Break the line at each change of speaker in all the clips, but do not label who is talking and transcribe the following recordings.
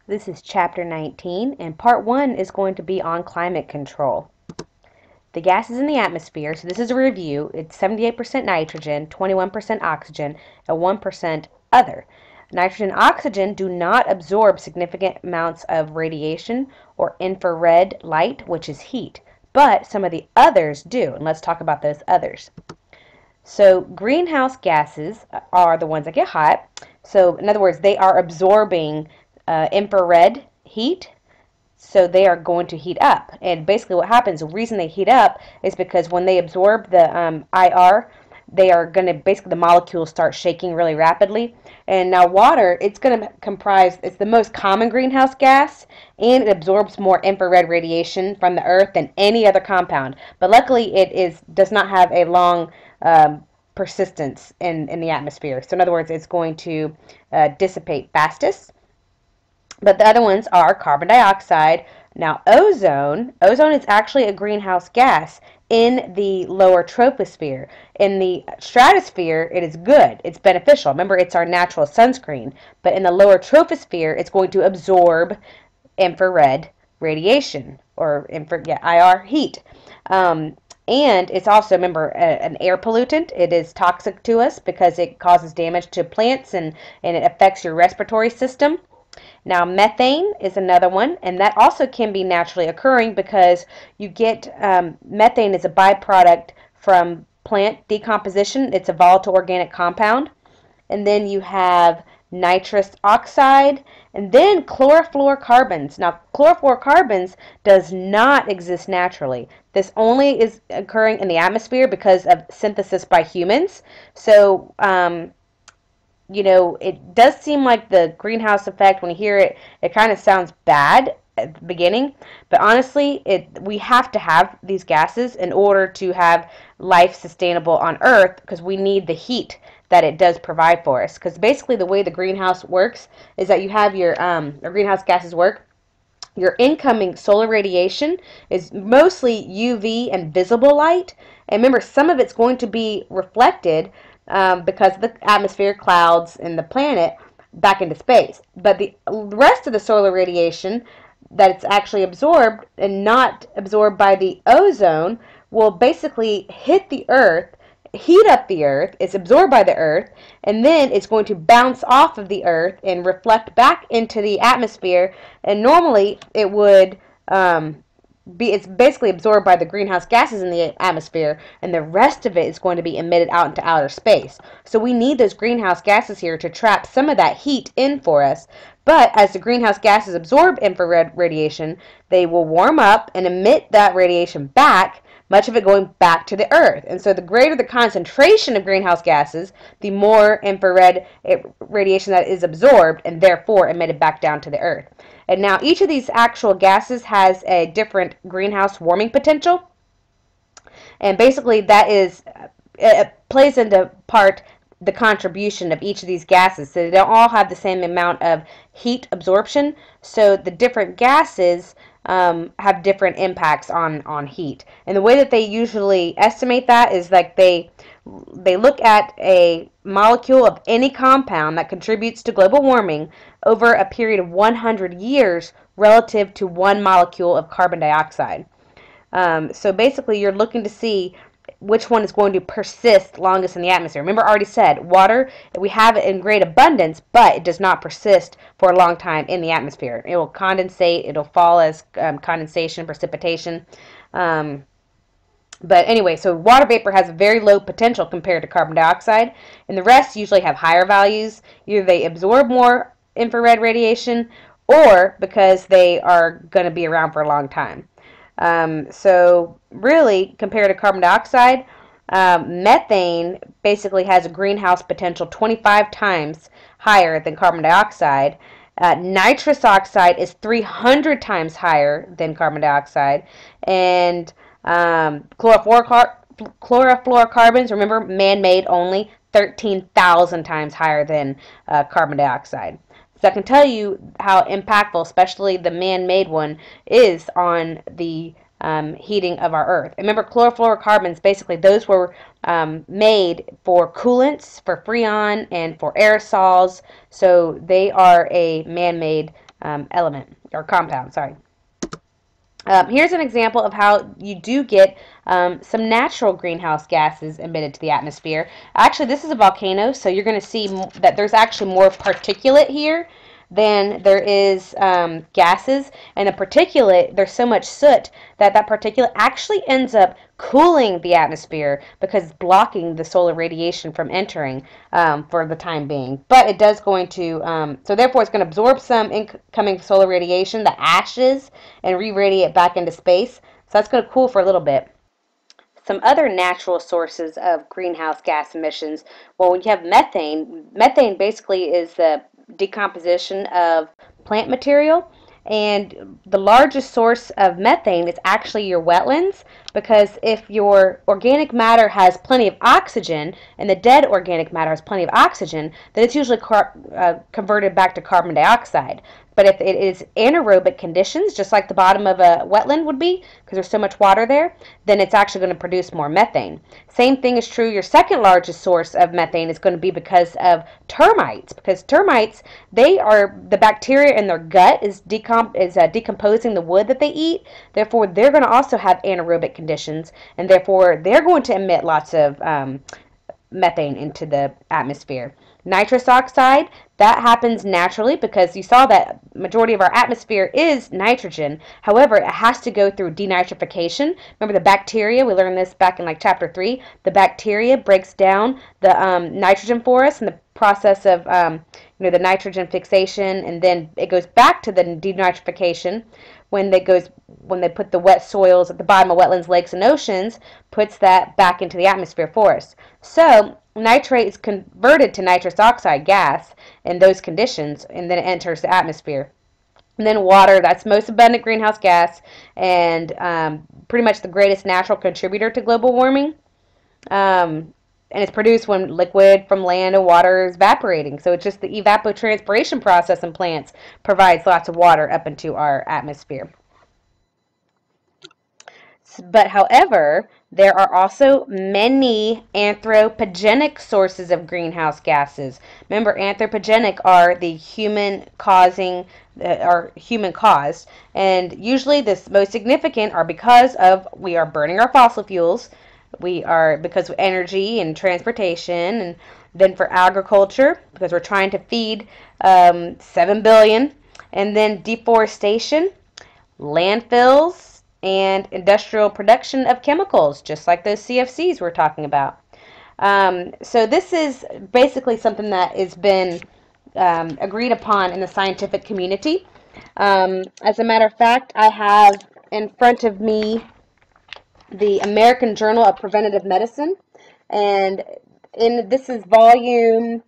This is chapter 19, and part 1 is going to be on climate control. The gases in the atmosphere, so this is a review, it's 78% nitrogen, 21% oxygen, and 1% other. Nitrogen and oxygen do not absorb significant amounts of radiation or infrared light, which is heat, but some of the others do, and let's talk about those others. So greenhouse gases are the ones that get hot. So in other words, they are absorbing infrared heat, so they are going to heat up. And basically what happens, the reason they heat up is because when they absorb the IR, they are going to, basically the molecules start shaking really rapidly. And now water, it's going to comprise, it's the most common greenhouse gas, and it absorbs more infrared radiation from the earth than any other compound. But luckily does not have a long persistence in the atmosphere. So in other words, it's going to dissipate fastest. But the other ones are carbon dioxide. Now ozone is actually a greenhouse gas in the lower troposphere. In the stratosphere, it is good. It's beneficial. Remember, it's our natural sunscreen. But in the lower troposphere, it's going to absorb infrared radiation, or IR heat. And it's also, remember, an air pollutant. It is toxic to us because it causes damage to plants and it affects your respiratory system. Now, methane is another one, and that also can be naturally occurring because you get methane is a byproduct from plant decomposition. It's a volatile organic compound. And then you have nitrous oxide, and then chlorofluorocarbons. Now, chlorofluorocarbons does not exist naturally. This only is occurring in the atmosphere because of synthesis by humans. So, you know, it does seem like the greenhouse effect, when you hear it, it kind of sounds bad at the beginning, but honestly, we have to have these gases in order to have life sustainable on Earth, because we need the heat that it does provide for us. Because basically the way the greenhouse works is that you have your greenhouse gases work. Your incoming solar radiation is mostly UV and visible light, and remember, some of it's going to be reflected because of the atmosphere, clouds, and the planet back into space. But the rest of the solar radiation that it's actually absorbed and not absorbed by the ozone will basically hit the Earth, heat up the Earth, it's absorbed by the Earth, and then it's going to bounce off of the Earth and reflect back into the atmosphere. And normally it would it's basically absorbed by the greenhouse gases in the atmosphere, and the rest of it is going to be emitted out into outer space. So we need those greenhouse gases here to trap some of that heat in for us. But as the greenhouse gases absorb infrared radiation, they will warm up and emit that radiation back, much of it going back to the Earth. And so the greater the concentration of greenhouse gases, the more infrared radiation that is absorbed and therefore emitted back down to the Earth. And now each of these actual gases has a different greenhouse warming potential. And basically that is, it plays into part the contribution of each of these gases. So they don't all have the same amount of heat absorption. So the different gases have different impacts on heat. And the way that they usually estimate that is like they look at a molecule of any compound that contributes to global warming over a period of 100 years relative to one molecule of carbon dioxide. So basically you're looking to see which one is going to persist longest in the atmosphere. Remember, I already said water, we have it in great abundance, but it does not persist for a long time in the atmosphere. It will condensate, it'll fall as condensation, precipitation. But anyway, so water vapor has a very low potential compared to carbon dioxide, and the rest usually have higher values. Either they absorb more infrared radiation, or because they are going to be around for a long time. So really, compared to carbon dioxide, methane basically has a greenhouse potential 25 times higher than carbon dioxide. Nitrous oxide is 300 times higher than carbon dioxide. And chlorofluorocarbons, remember, man-made only, 13,000 times higher than carbon dioxide. So I can tell you how impactful, especially the man-made one, is on the heating of our Earth. Remember, chlorofluorocarbons, basically, those were made for coolants, for Freon, and for aerosols. So they are a man-made element or compound, sorry. Here's an example of how you do get some natural greenhouse gases emitted to the atmosphere. Actually, this is a volcano, so you're going to see that there's actually more particulate here than there is gases. And the particulate, there's so much soot that particulate actually ends up cooling the atmosphere because it's blocking the solar radiation from entering for the time being. But it does going to, so therefore it's going to absorb some incoming solar radiation, the ashes, and re-radiate back into space. So that's going to cool for a little bit. Some other natural sources of greenhouse gas emissions, well, when you have methane, methane basically is the decomposition of plant material. And the largest source of methane is actually your wetlands, because if your organic matter has plenty of oxygen and the dead organic matter has plenty of oxygen, then it's usually converted back to carbon dioxide. But if it is anaerobic conditions, just like the bottom of a wetland would be, because there's so much water there, then it's actually going to produce more methane. Same thing is true. Your second largest source of methane is going to be because of termites, because termites, they are, the bacteria in their gut is decomposing the wood that they eat. Therefore, they're going to also have anaerobic conditions, and therefore they're going to emit lots of methane into the atmosphere. Nitrous oxide, that happens naturally because you saw that majority of our atmosphere is nitrogen. However, it has to go through denitrification. Remember the bacteria, we learned this back in like chapter 3. The bacteria breaks down the nitrogen for us in the process of the nitrogen fixation, and then it goes back to the denitrification when they put the wet soils at the bottom of wetlands, lakes, and oceans, puts that back into the atmosphere for us. So nitrate is converted to nitrous oxide gas in those conditions, and then it enters the atmosphere. And then water, that's most abundant greenhouse gas, and pretty much the greatest natural contributor to global warming. And it's produced when liquid from land and water is evaporating. So it's just the evapotranspiration process in plants provides lots of water up into our atmosphere. But however, there are also many anthropogenic sources of greenhouse gases. Remember, anthropogenic are the human causing, are human caused, and usually the most significant are because of we are burning our fossil fuels. We are because of energy and transportation, and then for agriculture because we're trying to feed 7 billion, and then deforestation, landfills, and industrial production of chemicals, just like those CFCs we're talking about. So this is basically something that has been agreed upon in the scientific community. As a matter of fact, I have in front of me the American Journal of Preventive Medicine, and this is volume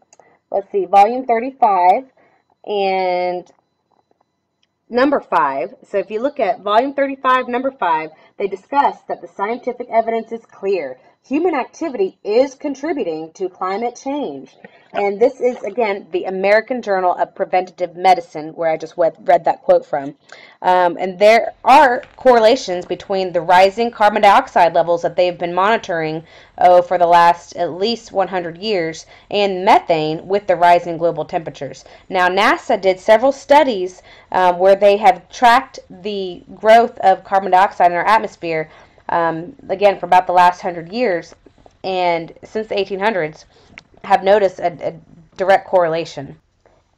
35 and number 5. So if you look at volume 35, number 5, they discuss that the scientific evidence is clear. Human activity is contributing to climate change. And this is, again, the American Journal of Preventive Medicine, where I just read that quote from. And there are correlations between the rising carbon dioxide levels that they've been monitoring for the last at least 100 years and methane with the rising global temperatures. Now, NASA did several studies where they have tracked the growth of carbon dioxide in our atmosphere, again, for about the last 100 years, and since the 1800s, have noticed a direct correlation.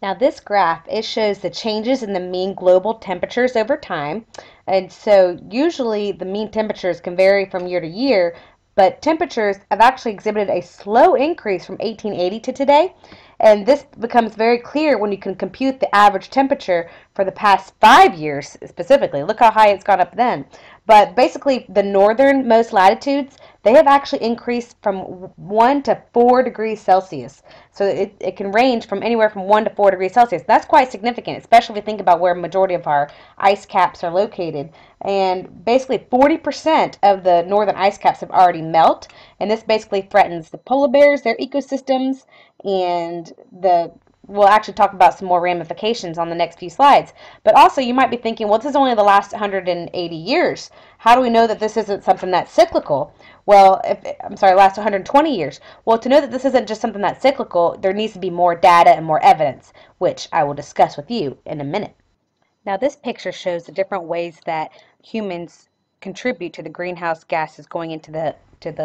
Now this graph, it shows the changes in the mean global temperatures over time, and so usually the mean temperatures can vary from year to year, but temperatures have actually exhibited a slow increase from 1880 to today, and this becomes very clear when you can compute the average temperature for the past 5 years specifically. Look how high it's gone up then. But basically, the northernmost latitudes, they have actually increased from 1 to 4 degrees Celsius. So it can range from anywhere from 1 to 4 degrees Celsius. That's quite significant, especially if you think about where the majority of our ice caps are located. And basically 40% of the northern ice caps have already melted, and this basically threatens the polar bears, their ecosystems, and we'll actually talk about some more ramifications on the next few slides. But also you might be thinking, well, this is only the last 180 years. How do we know that this isn't something that's cyclical? Well, last 120 years. Well, to know that this isn't just something that's cyclical, there needs to be more data and more evidence, which I will discuss with you in a minute. Now this picture shows the different ways that humans contribute to the greenhouse gases going into the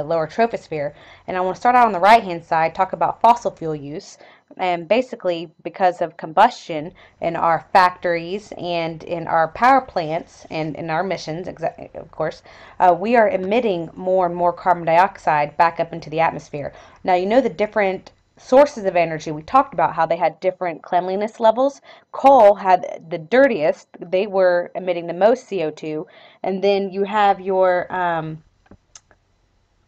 lower troposphere. And I want to start out on the right hand side, talk about fossil fuel use. And basically, because of combustion in our factories and in our power plants and in our emissions, of course, we are emitting more and more carbon dioxide back up into the atmosphere. Now, you know the different sources of energy. We talked about how they had different cleanliness levels. Coal had the dirtiest, they were emitting the most CO2. And then you have your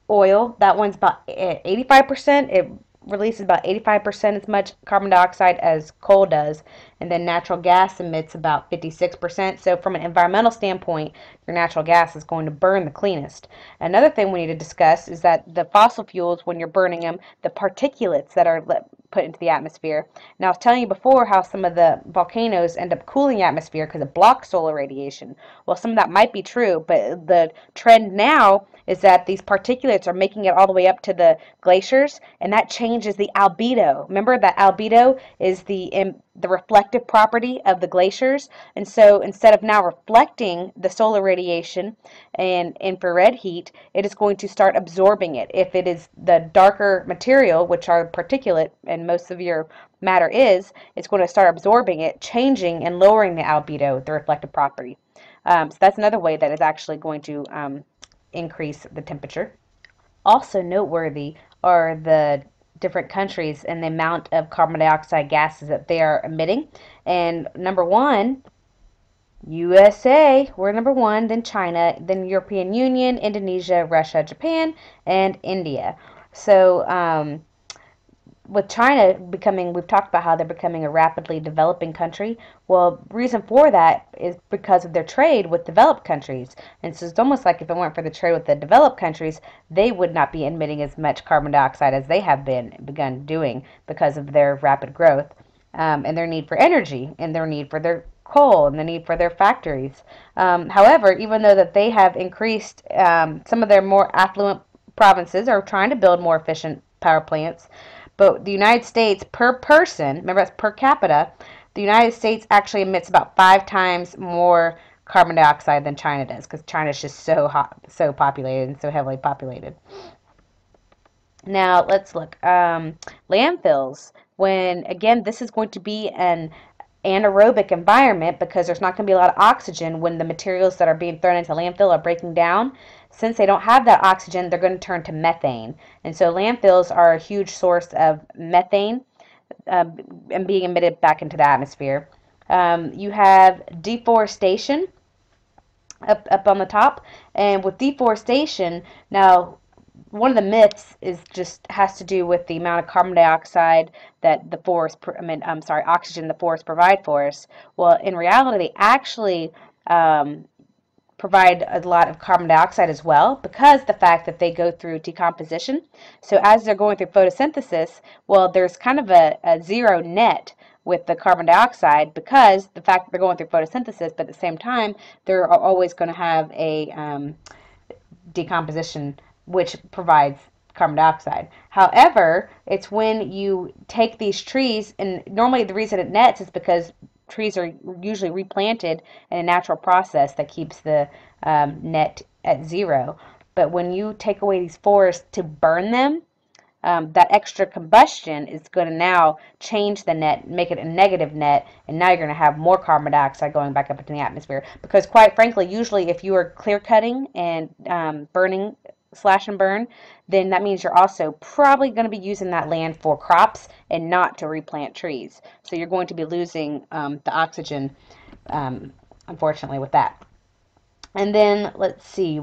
oil, that one's about 85%. It releases about 85% as much carbon dioxide as coal does. And then natural gas emits about 56%. So from an environmental standpoint, your natural gas is going to burn the cleanest. Another thing we need to discuss is that the fossil fuels, when you're burning them, the particulates that are put into the atmosphere. Now, I was telling you before how some of the volcanoes end up cooling the atmosphere because it blocks solar radiation. Well, some of that might be true, but the trend now is that these particulates are making it all the way up to the glaciers, and that changes the albedo. Remember that albedo is the reflective property of the glaciers, and so instead of now reflecting the solar radiation and infrared heat, it is going to start absorbing it. If it is the darker material, which are particulate and most of your matter is, it's going to start absorbing it, changing and lowering the albedo, the reflective property. So that's another way that it's actually going to increase the temperature. Also noteworthy are the different countries and the amount of carbon dioxide gases that they are emitting. And number one, USA, we're number one, then China, then European Union, Indonesia, Russia, Japan, and India. So with China becoming, we've talked about how they're becoming a rapidly developing country. Well, reason for that is because of their trade with developed countries. And so it's almost like if it weren't for the trade with the developed countries, they would not be emitting as much carbon dioxide as they have begun doing because of their rapid growth, and their need for energy and their need for their coal and the need for their factories. However, even though that they have increased, some of their more affluent provinces are trying to build more efficient power plants. But the United States per person, remember that's per capita, the United States actually emits about 5 times more carbon dioxide than China does because China is just so hot, so populated and so heavily populated. Now let's look. Landfills. When again, this is going to be an anaerobic environment because there's not going to be a lot of oxygen when the materials that are being thrown into landfill are breaking down. Since they don't have that oxygen, they're going to turn to methane. And so landfills are a huge source of methane and being emitted back into the atmosphere. You have deforestation up on the top. And with deforestation, now one of the myths is just has to do with the amount of carbon dioxide that the forest, oxygen the forests provide for us. Well, in reality, they actually provide a lot of carbon dioxide as well because the fact that they go through decomposition. So as they're going through photosynthesis, well, there's kind of a zero net with the carbon dioxide because the fact that they're going through photosynthesis, but at the same time, they're always going to have a decomposition which provides carbon dioxide. However, it's when you take these trees, and normally the reason it nets is because trees are usually replanted in a natural process that keeps the net at zero. But when you take away these forests to burn them, that extra combustion is going to now change the net, make it a negative net, and now you're going to have more carbon dioxide going back up into the atmosphere. Because quite frankly, usually if you are clear cutting and burning, slash and burn, then that means you're also probably going to be using that land for crops and not to replant trees. So you're going to be losing the oxygen, unfortunately, with that. And then let's see,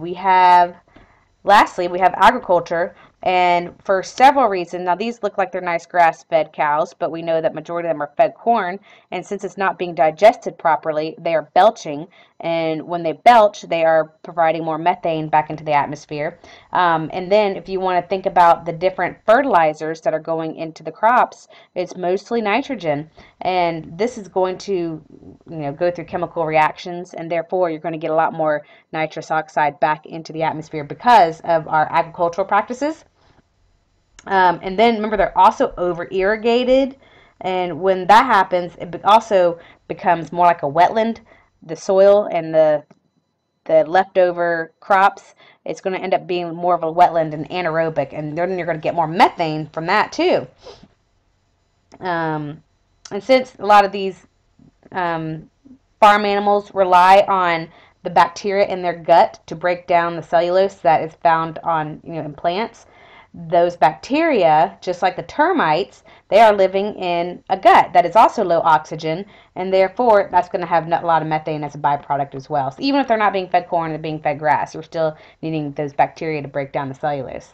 lastly, we have agriculture. And for several reasons, now these look like they're nice grass-fed cows, but we know that majority of them are fed corn, and since it's not being digested properly, they are belching, and when they belch, they are providing more methane back into the atmosphere. And then if you want to think about the different fertilizers that are going into the crops, it's mostly nitrogen, and this is going to, go through chemical reactions, and therefore you're going to get a lot more nitrous oxide back into the atmosphere because of our agricultural practices. And then remember, they're also over irrigated, and when that happens, it also becomes more like a wetland the soil and the leftover crops, it's going to end up being more of a wetland and anaerobic, and then you're going to get more methane from that too. And since a lot of these farm animals rely on the bacteria in their gut to break down the cellulose that is found on in plants, those bacteria, just like the termites, they are living in a gut that is also low oxygen, and therefore that's going to have a lot of methane as a byproduct as well. So even if they're not being fed corn, they're being fed grass, you're still needing those bacteria to break down the cellulose.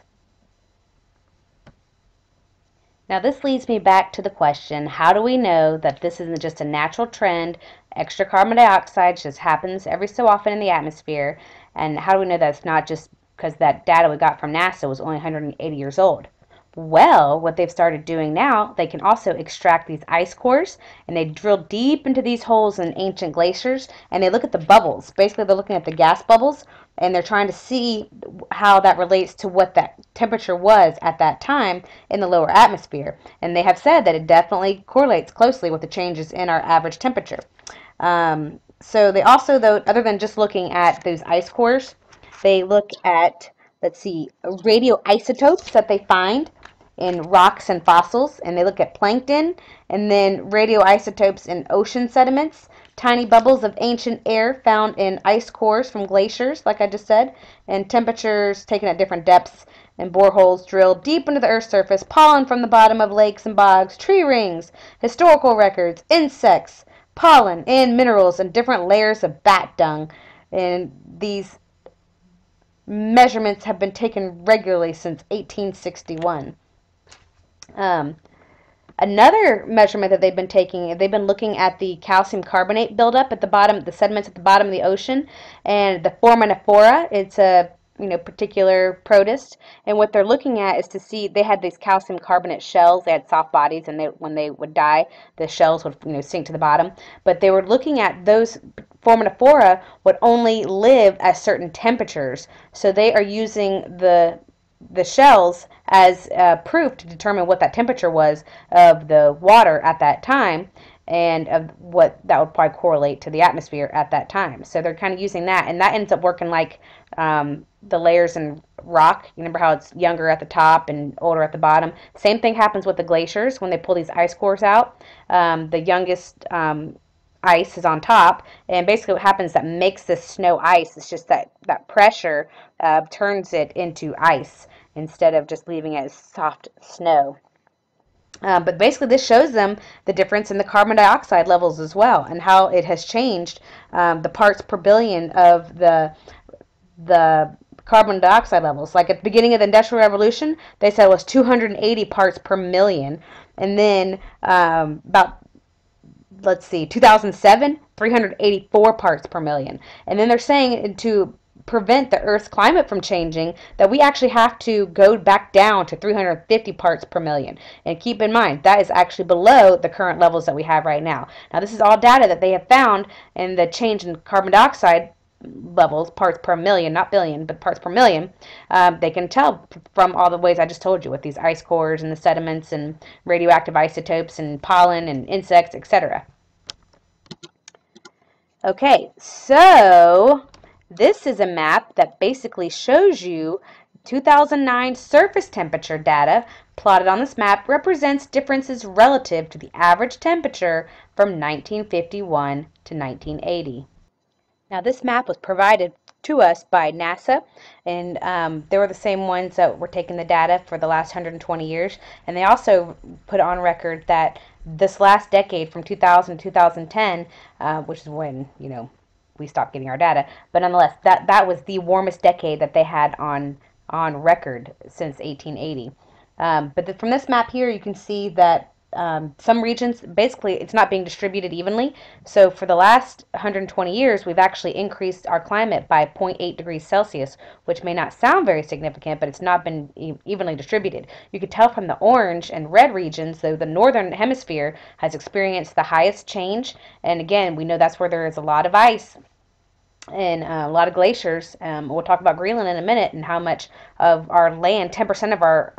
Now this leads me back to the question, how do we know that this isn't just a natural trend, extra carbon dioxide just happens every so often in the atmosphere, and how do we know that it's not just because that data we got from NASA was only 180 years old? Well, what they've started doing now, they can also extract these ice cores, and they drill deep into these holes in ancient glaciers, and they look at the bubbles. Basically, they're looking at the gas bubbles, and they're trying to see how that relates to what that temperature was at that time in the lower atmosphere. And they have said that it definitely correlates closely with the changes in our average temperature. So they also, though, other than just looking at those ice cores, they look at, let's see, radioisotopes that they find in rocks and fossils, and they look at plankton, and then radioisotopes in ocean sediments, tiny bubbles of ancient air found in ice cores from glaciers, like I just said, and temperatures taken at different depths, and boreholes drilled deep into the Earth's surface, pollen from the bottom of lakes and bogs, tree rings, historical records, insects, pollen, and minerals, and different layers of bat dung. And these measurements have been taken regularly since 1861. Another measurement that they've been taking, they've been looking at the calcium carbonate buildup at the bottom, the sediments at the bottom of the ocean, and the foraminifera. It's a particular protist, and what they're looking at is to see, they had these calcium carbonate shells. They had soft bodies, and when they would die, the shells would sink to the bottom. But they were looking at those foraminifera would only live at certain temperatures, so they are using the shells as proof to determine what that temperature was of the water at that time, and of what that would probably correlate to the atmosphere at that time. So they're kind of using that, and that ends up working like the layers in rock. You remember how it's younger at the top and older at the bottom? Same thing happens with the glaciers when they pull these ice cores out. The youngest ice is on top, and basically what happens that makes this snow ice is just that pressure turns it into ice instead of just leaving it as soft snow. But basically this shows them the difference in the carbon dioxide levels as well, and how it has changed the parts per billion of the carbon dioxide levels. Like at the beginning of the Industrial Revolution, they said it was 280 parts per million, and then about, let's see, 2007, 384 parts per million. And then they're saying to prevent the Earth's climate from changing, that we actually have to go back down to 350 parts per million. And keep in mind, that is actually below the current levels that we have right now. Now, this is all data that they have found in the change in carbon dioxide levels, parts per million, not billion, but parts per million. They can tell from all the ways I just told you, with these ice cores and the sediments and radioactive isotopes and pollen and insects, etc. Okay, so this is a map that basically shows you 2009 surface temperature data plotted on this map represents differences relative to the average temperature from 1951 to 1980. Now this map was provided to us by NASA, and they were the same ones that were taking the data for the last 120 years, and they also put on record that this last decade from 2000 to 2010, which is when we stopped getting our data, but nonetheless that was the warmest decade that they had on record since 1880. But from this map here, you can see that some regions, basically, it's not being distributed evenly. So for the last 120 years, we've actually increased our climate by 0.8 degrees Celsius, which may not sound very significant, but it's not been evenly distributed. You could tell from the orange and red regions, though the northern hemisphere has experienced the highest change. And again, we know that's where there is a lot of ice and a lot of glaciers. We'll talk about Greenland in a minute, and how much of our land, 10% of our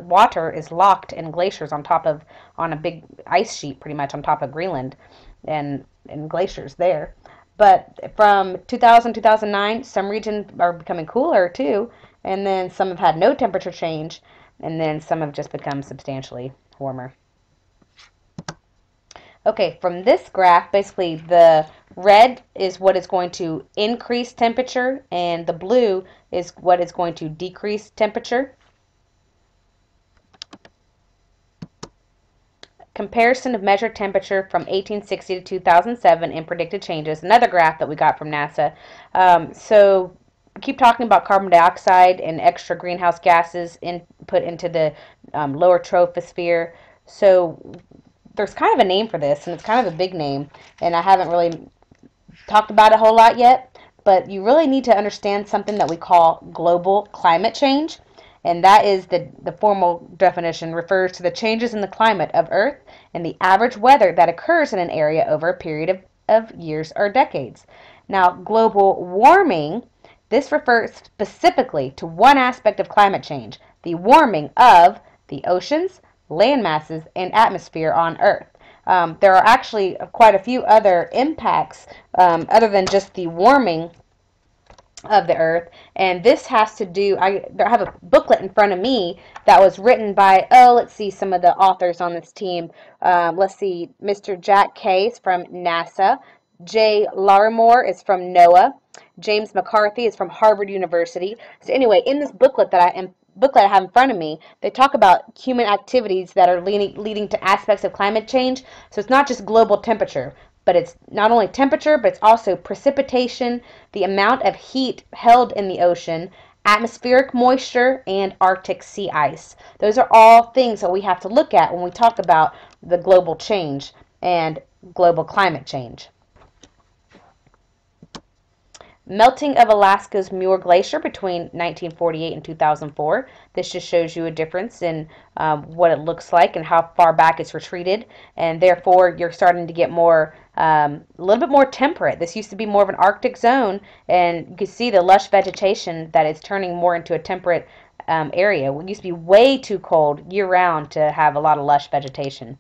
water, is locked in glaciers on a big ice sheet, pretty much on top of Greenland and glaciers there. But from 2000 2009, some regions are becoming cooler too, and then some have had no temperature change, and then some have just become substantially warmer. Okay, from this graph, basically the red is what is going to increase temperature, and the blue is what is going to decrease temperature. Comparison of measured temperature from 1860 to 2007 and predicted changes. Another graph that we got from NASA. So keep talking about carbon dioxide and extra greenhouse gases put into the lower troposphere. So there's kind of a name for this, and it's kind of a big name, and I haven't really talked about it a whole lot yet, but you really need to understand something that we call global climate change. And that is the formal definition refers to the changes in the climate of Earth and the average weather that occurs in an area over a period of years or decades. Now, global warming, this refers specifically to one aspect of climate change, the warming of the oceans, land masses, and atmosphere on Earth. There are actually quite a few other impacts other than just the warming of the earth, and this has to do, I have a booklet in front of me that was written by, let's see some of the authors on this team. Let's see, Mr. Jack Kay is from NASA, Jay Larimore is from NOAA, James McCarthy is from Harvard University. So anyway, in this booklet that I have in front of me, they talk about human activities that are leading to aspects of climate change. So it's not just global temperature, but it's not only temperature, but it's also precipitation, the amount of heat held in the ocean, atmospheric moisture, and Arctic sea ice. Those are all things that we have to look at when we talk about the global change and global climate change. Melting of Alaska's Muir Glacier between 1948 and 2004. This just shows you a difference in what it looks like and how far back it's retreated, and therefore you're starting to get more, a little bit more temperate. This used to be more of an Arctic zone, and you can see the lush vegetation that is turning more into a temperate area. It used to be way too cold year-round to have a lot of lush vegetation.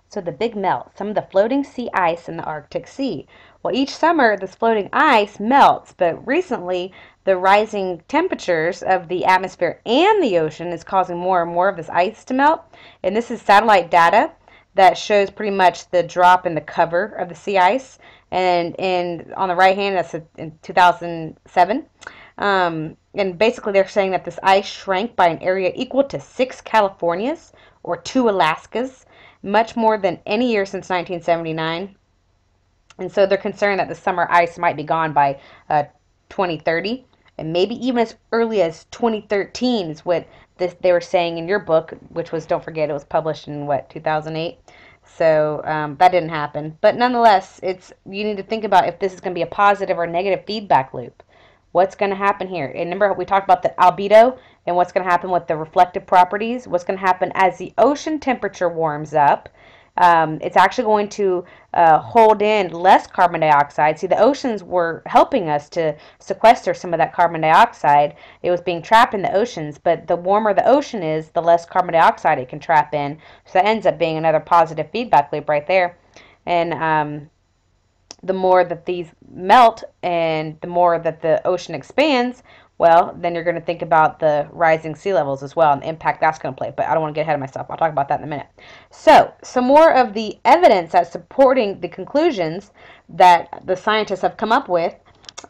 So the big melt, some of the floating sea ice in the Arctic Sea. Well, each summer this floating ice melts, but recently the rising temperatures of the atmosphere and the ocean is causing more and more of this ice to melt. And this is satellite data that shows pretty much the drop in the cover of the sea ice. And on the right hand, that's in 2007. And basically they're saying that this ice shrank by an area equal to 6 Californias or 2 Alaskas, much more than any year since 1979. And so they're concerned that the summer ice might be gone by 2030, and maybe even as early as 2013 is what they were saying in your book, which was, don't forget, it was published in, 2008. So that didn't happen. But nonetheless, you need to think about if this is going to be a positive or negative feedback loop. What's going to happen here? And remember, we talked about the albedo and what's going to happen with the reflective properties. What's going to happen as the ocean temperature warms up? It's actually going to hold in less carbon dioxide. See, the oceans were helping us to sequester some of that carbon dioxide. It was being trapped in the oceans, but the warmer the ocean is, the less carbon dioxide it can trap in. So that ends up being another positive feedback loop right there. And the more that these melt and the more that the ocean expands, well, then you're going to think about the rising sea levels as well and the impact that's going to play. But I don't want to get ahead of myself. I'll talk about that in a minute. So, some more of the evidence that's supporting the conclusions that the scientists have come up with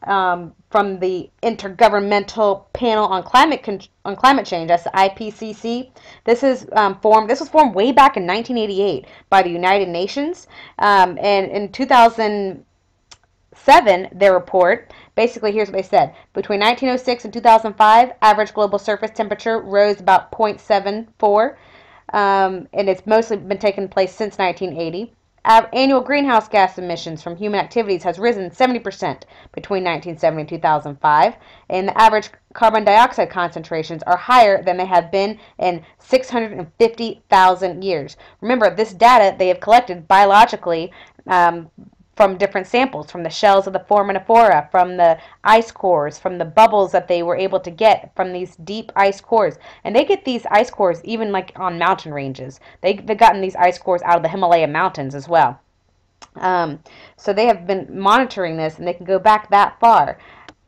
from the Intergovernmental Panel on Climate Change, that's the IPCC. This was formed way back in 1988 by the United Nations, and in 2007, their report, basically here's what they said. Between 1906 and 2005, average global surface temperature rose about 0.74, and it's mostly been taking place since 1980. Annual greenhouse gas emissions from human activities has risen 70% between 1970 and 2005, and the average carbon dioxide concentrations are higher than they have been in 650,000 years. Remember, this data they have collected biologically from different samples, from the shells of the foraminifera, from the ice cores, from the bubbles that they were able to get from these deep ice cores. And they get these ice cores even like on mountain ranges. They've gotten these ice cores out of the Himalaya mountains as well. So they have been monitoring this, and they can go back that far.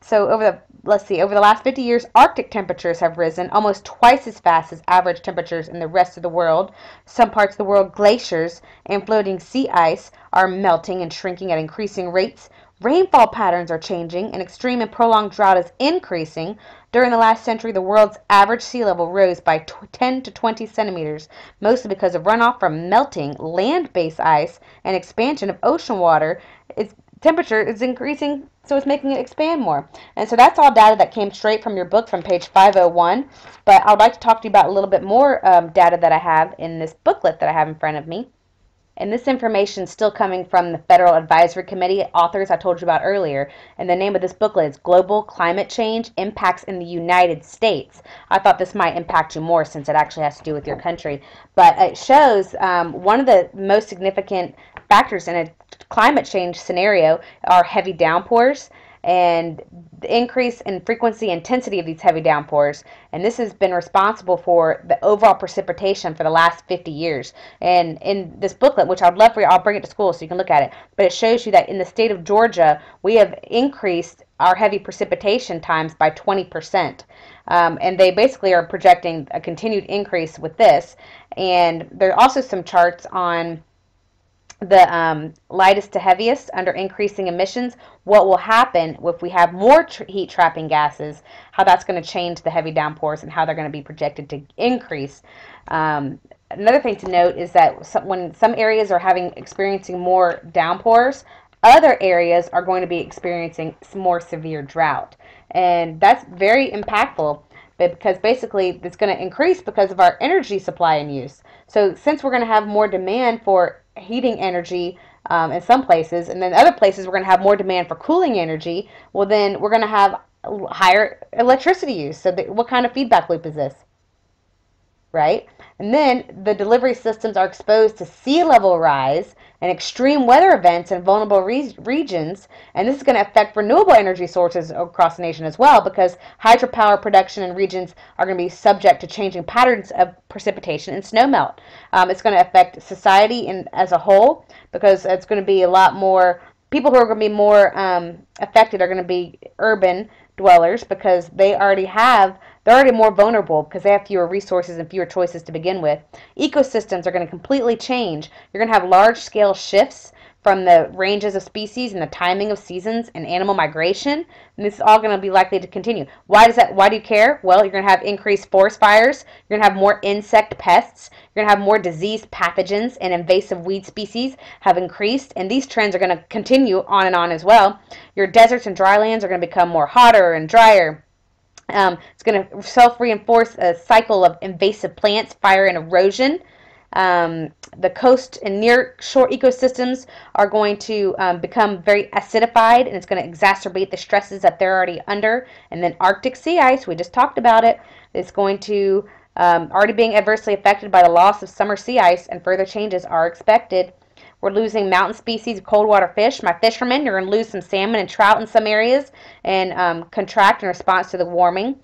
So over the last 50 years, Arctic temperatures have risen almost twice as fast as average temperatures in the rest of the world. Some parts of the world, glaciers and floating sea ice are melting and shrinking at increasing rates. Rainfall patterns are changing, and extreme and prolonged drought is increasing. During the last century, the world's average sea level rose by 10 to 20 centimeters, mostly because of runoff from melting land-based ice and expansion of ocean water. Its temperature is increasing, so it's making it expand more. And so that's all data that came straight from your book from page 501. But I would like to talk to you about a little bit more data that I have in this booklet that I have in front of me. And this information is still coming from the Federal Advisory Committee authors I told you about earlier. And the name of this booklet is Global Climate Change Impacts in the United States. I thought this might impact you more since it actually has to do with your country. But it shows one of the most significant factors in a climate change scenario are heavy downpours and the increase in frequency and intensity of these heavy downpours. And this has been responsible for the overall precipitation for the last 50 years. And in this booklet, which I'd love for you, I'll bring it to school so you can look at it, but it shows you that in the state of Georgia, we have increased our heavy precipitation times by 20%. And they basically are projecting a continued increase with this. And there are also some charts on the lightest to heaviest under increasing emissions, what will happen if we have more heat trapping gases, how that's going to change the heavy downpours and how they're going to be projected to increase. Another thing to note is that when some areas are experiencing more downpours, other areas are going to be experiencing more severe drought. And that's very impactful because basically it's going to increase because of our energy supply and use. So since we're going to have more demand for heating energy in some places, and then other places we're going to have more demand for cooling energy, well then we're going to have higher electricity use. So what kind of feedback loop is this? Right? And then the delivery systems are exposed to sea level rise and extreme weather events in vulnerable regions, and this is going to affect renewable energy sources across the nation as well, because hydropower production in regions are going to be subject to changing patterns of precipitation and snowmelt. It's going to affect society as a whole, because it's going to be a lot more people who are going to be more affected are going to be urban dwellers, because they're already more vulnerable because they have fewer resources and fewer choices to begin with. Ecosystems are going to completely change. You're going to have large-scale shifts from the ranges of species and the timing of seasons and animal migration, and this is all going to be likely to continue. Why do you care? Well, you're going to have increased forest fires, you're going to have more insect pests, you're going to have more disease pathogens, and invasive weed species have increased, and these trends are going to continue on and on as well. Your deserts and drylands are going to become more hotter and drier. It's going to self-reinforce a cycle of invasive plants, fire, and erosion. The coast and near-shore ecosystems are going to become very acidified, and it's going to exacerbate the stresses that they're already under. And then Arctic sea ice, we just talked about it, is going to already being adversely affected by the loss of summer sea ice, and further changes are expected. We're losing mountain species of cold water fish. My fishermen, you're going to lose some salmon and trout in some areas and contract in response to the warming.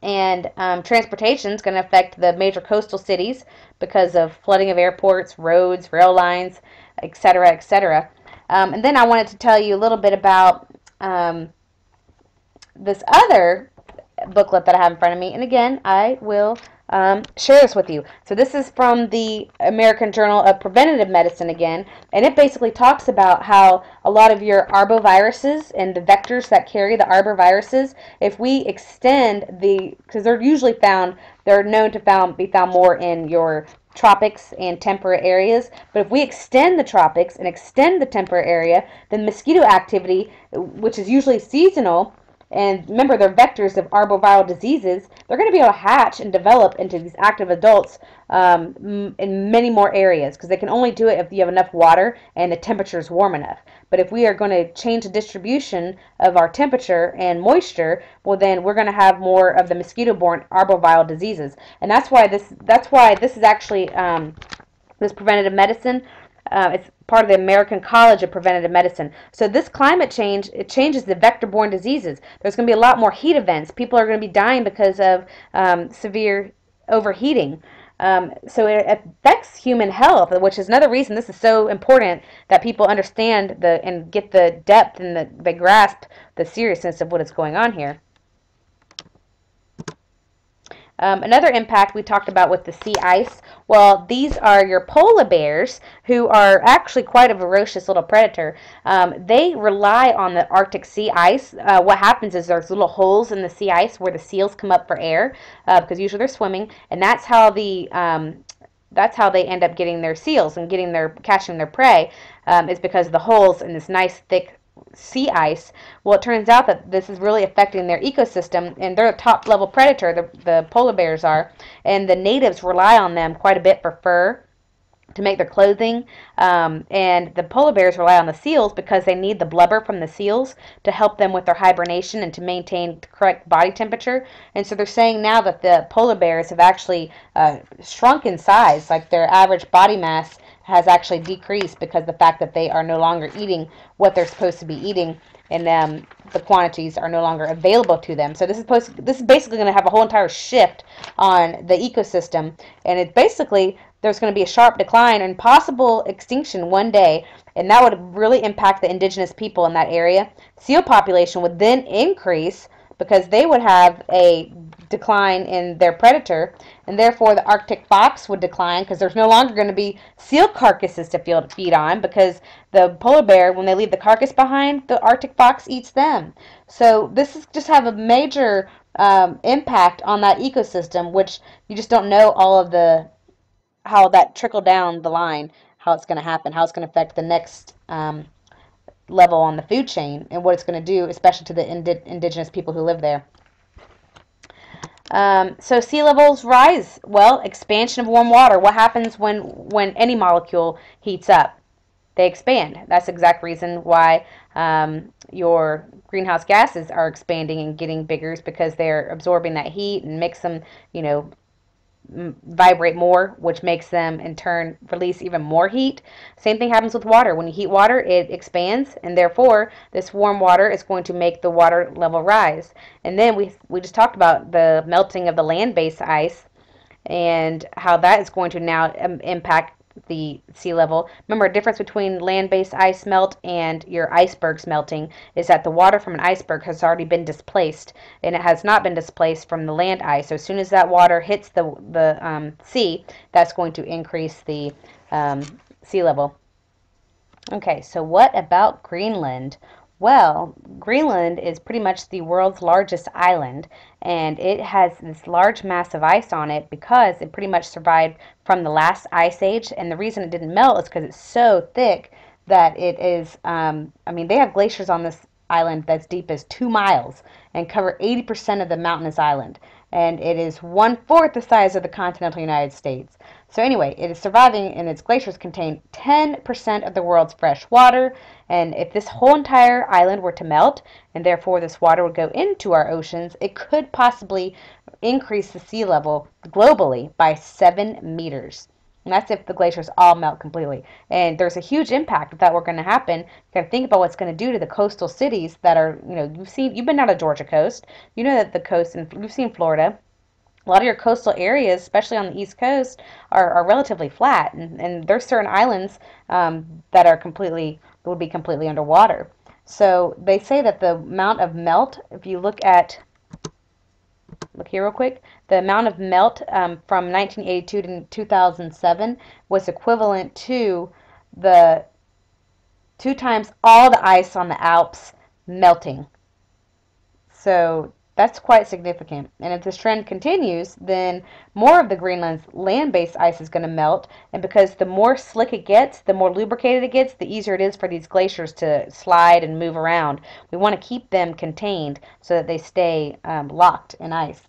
And transportation is going to affect the major coastal cities because of flooding of airports, roads, rail lines, etc., etc. And then I wanted to tell you a little bit about this other booklet that I have in front of me. And again, I will share this with you. So this is from the American Journal of Preventative Medicine again, and it basically talks about how a lot of your arboviruses and the vectors that carry the arboviruses, if we extend because they're known to be found more in your tropics and temperate areas, but if we extend the tropics and extend the temperate area, then mosquito activity, which is usually seasonal, and remember, they're vectors of arboviral diseases, they're going to be able to hatch and develop into these active adults in many more areas, because they can only do it if you have enough water and the temperature is warm enough. But if we are going to change the distribution of our temperature and moisture, well then we're going to have more of the mosquito-borne arboviral diseases. And that's why this is actually this preventative medicine. It's part of the American College of Preventative Medicine. So this climate change, it changes the vector-borne diseases. There's going to be a lot more heat events. People are going to be dying because of severe overheating. So it affects human health, which is another reason this is so important that people understand and get the depth and they grasp the seriousness of what is going on here. Another impact we talked about with the sea ice. Well, these are your polar bears, who are actually quite a ferocious little predator. They rely on the Arctic sea ice. What happens is there's little holes in the sea ice where the seals come up for air, because usually they're swimming, and that's how they end up getting their seals and catching their prey, is because of the holes in this nice thick sea ice. Well, it turns out that this is really affecting their ecosystem, and they're a top level predator, the polar bears are, and the natives rely on them quite a bit for fur to make their clothing, and the polar bears rely on the seals because they need the blubber from the seals to help them with their hibernation and to maintain the correct body temperature. And so they're saying now that the polar bears have actually shrunk in size, like their average body mass has actually decreased because of the fact that they are no longer eating what they're supposed to be eating, and the quantities are no longer available to them. So this is basically going to have a whole entire shift on the ecosystem, and it basically there's going to be a sharp decline and possible extinction one day, and that would really impact the indigenous people in that area. Seal population would then increase because they would have a decline in their predator, and therefore the Arctic fox would decline because there's no longer going to be seal carcasses to feed on, because the polar bear, when they leave the carcass behind, the Arctic fox eats them. So this is just have a major impact on that ecosystem, which you just don't know all of the how that trickle down the line, how it's going to happen, how it's going to affect the next level on the food chain, and what it's going to do, especially to the indigenous people who live there. So sea levels rise. Well, expansion of warm water. What happens when any molecule heats up? They expand. That's the exact reason why your greenhouse gases are expanding and getting bigger, is because they're absorbing that heat and makes them, vibrate more, which makes them in turn release even more heat. Same thing happens with water. When you heat water, it expands, and therefore this warm water is going to make the water level rise. And then we just talked about the melting of the land-based ice and how that is going to now impact the sea level. Remember, a difference between land-based ice melt and your icebergs melting is that the water from an iceberg has already been displaced, and it has not been displaced from the land ice. So as soon as that water hits the sea, that's going to increase the sea level. Okay, so what about Greenland? Well, Greenland is pretty much the world's largest island, and it has this large mass of ice on it because it pretty much survived from the last ice age. And the reason it didn't melt is because it's so thick that it is, they have glaciers on this island that's deep as 2 miles and cover 80% of the mountainous island. And it is 1/4 the size of the continental United States. So anyway, it is surviving, and its glaciers contain 10% of the world's fresh water. And if this whole entire island were to melt, and therefore this water would go into our oceans, it could possibly increase the sea level globally by 7 meters. And that's if the glaciers all melt completely. And there's a huge impact if that were going to happen. You got to think about what's going to do to the coastal cities that are, you've been down the Georgia coast. You know that the coast, and you've seen Florida. A lot of your coastal areas, especially on the East Coast, are relatively flat, and there's certain islands that would be completely underwater. So they say that the amount of melt, if you look here real quick, the amount of melt from 1982 to 2007 was equivalent to the 2 times all the ice on the Alps melting. So that's quite significant. And if this trend continues, then more of the Greenland's land-based ice is going to melt. And because the more slick it gets, the more lubricated it gets, the easier it is for these glaciers to slide and move around. We want to keep them contained so that they stay locked in ice.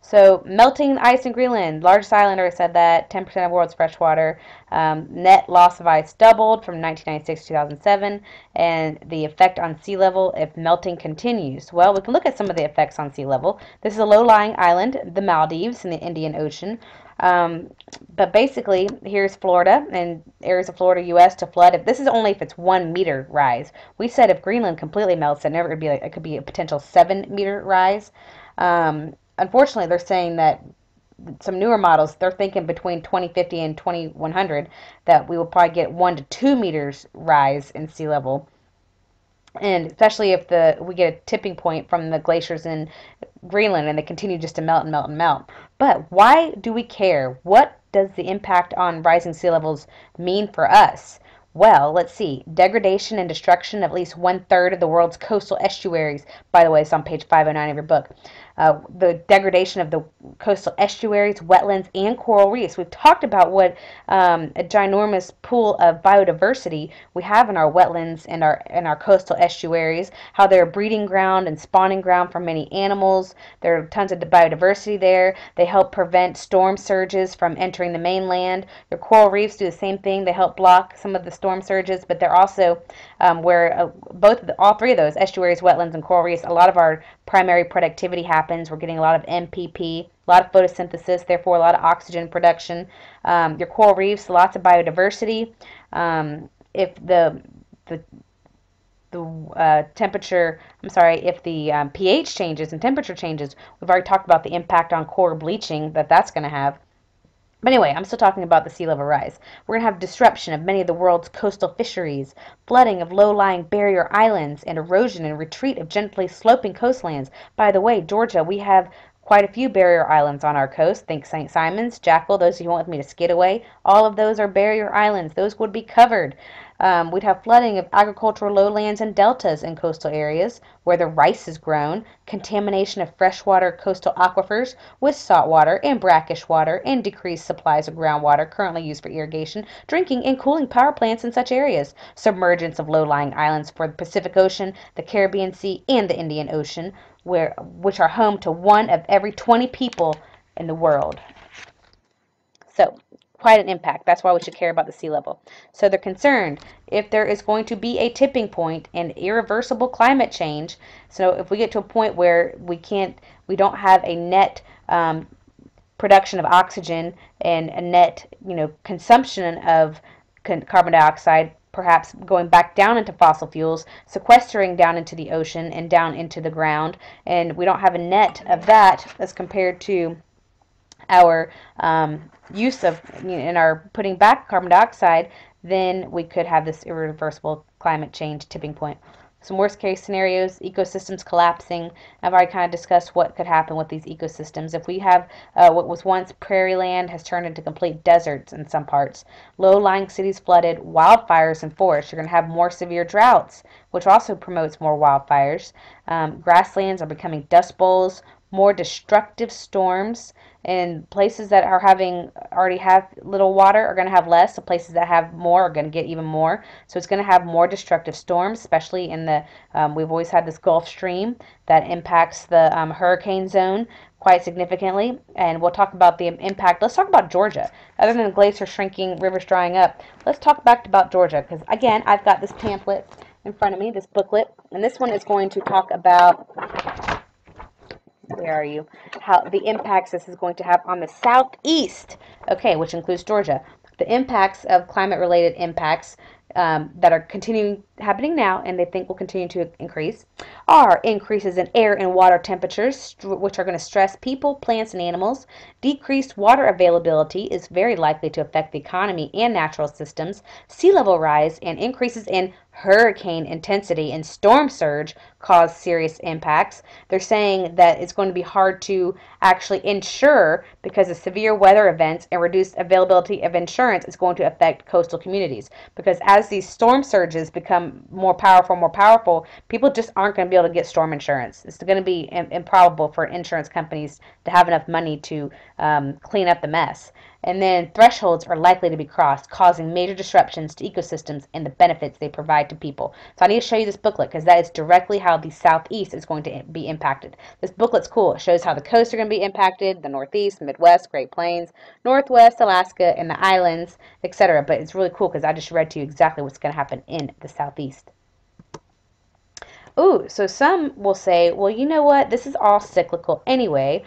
So melting ice in Greenland, largest islander said that 10% of the world's fresh water. Net loss of ice doubled from 1996 to 2007, and the effect on sea level if melting continues. Well, we can look at some of the effects on sea level. This is a low-lying island, the Maldives, in the Indian Ocean. But basically, here's Florida and areas of Florida, U.S. to flood. This is only if it's 1 meter rise. We said if Greenland completely melts, it could be a potential 7 meter rise. unfortunately, they're saying that some newer models, they're thinking between 2050 and 2100 that we will probably get 1 to 2 meters rise in sea level. And especially if we get a tipping point from the glaciers in Greenland and they continue just to melt and melt and melt. But why do we care? What does the impact on rising sea levels mean for us? Well, let's see. Degradation and destruction of at least 1/3 of the world's coastal estuaries. By the way, it's on page 509 of your book. The degradation of the coastal estuaries, wetlands, and coral reefs. We've talked about what a ginormous pool of biodiversity we have in our wetlands and our coastal estuaries, how they're a breeding ground and spawning ground for many animals. There are tons of biodiversity there. They help prevent storm surges from entering the mainland. Your coral reefs do the same thing. They help block some of the storm surges, but they're also where all three of those, estuaries, wetlands, and coral reefs, a lot of our primary productivity happens. We're getting a lot of NPP, a lot of photosynthesis, therefore a lot of oxygen production. Your coral reefs, lots of biodiversity. If the temperature, I'm sorry, if the pH changes and temperature changes, we've already talked about the impact on coral bleaching that's going to have. But anyway, I'm still talking about the sea level rise. We're going to have disruption of many of the world's coastal fisheries, flooding of low-lying barrier islands, and erosion and retreat of gently sloping coastlands. By the way, Georgia, we have quite a few barrier islands on our coast. Think St. Simons, Jackal, those who want me to skid away. All of those are barrier islands. Those would be covered. We'd have flooding of agricultural lowlands and deltas in coastal areas where the rice is grown, contamination of freshwater coastal aquifers with saltwater and brackish water, and decreased supplies of groundwater currently used for irrigation, drinking, and cooling power plants in such areas, submergence of low-lying islands for the Pacific Ocean, the Caribbean Sea, and the Indian Ocean, which are home to 1 of every 20 people in the world. So, quite an impact. That's why we should care about the sea level. So they're concerned if there is going to be a tipping point and irreversible climate change. So if we get to a point where we don't have a net production of oxygen and a net, consumption of carbon dioxide, perhaps going back down into fossil fuels, sequestering down into the ocean and down into the ground, and we don't have a net of that as compared to our use of in our putting back carbon dioxide, then we could have this irreversible climate change tipping point. Some worst case scenarios: ecosystems collapsing. I've already kind of discussed what could happen with these ecosystems. If we have what was once prairie land has turned into complete deserts in some parts, low-lying cities flooded, wildfires in forests, you're going to have more severe droughts, which also promotes more wildfires. Grasslands are becoming dust bowls, more destructive storms, and places that already have little water are going to have less. So places that have more are going to get even more. So it's going to have more destructive storms, especially in we've always had this Gulf Stream that impacts the hurricane zone quite significantly. And we'll talk about the impact. Let's talk about Georgia. Other than the glaciers shrinking, rivers drying up, let's talk about Georgia, because again, I've got this pamphlet in front of me, this booklet, and this one is going to talk about, where are you? How the impacts this is going to have on the southeast, okay, which includes Georgia. The impacts of climate-related impacts that are happening now, and they think will continue to increase, are increases in air and water temperatures, which are going to stress people, plants, and animals. Decreased water availability is very likely to affect the economy and natural systems. Sea level rise and increases in hurricane intensity and storm surge cause serious impacts. They're saying that it's going to be hard to actually insure because of severe weather events, and reduced availability of insurance is going to affect coastal communities, because as these storm surges become more powerful, people just aren't going to be able to get storm insurance. It's going to be improbable for insurance companies to have enough money to clean up the mess. And then thresholds are likely to be crossed, causing major disruptions to ecosystems and the benefits they provide to people. So I need to show you this booklet, because that is directly how the southeast is going to be impacted. This booklet's cool. It shows how the coasts are going to be impacted, the northeast, Midwest, Great Plains, Northwest, Alaska, and the islands, etc. But it's really cool because I just read to you exactly what's going to happen in the southeast. Ooh, so some will say, well, you know what? This is all cyclical anyway,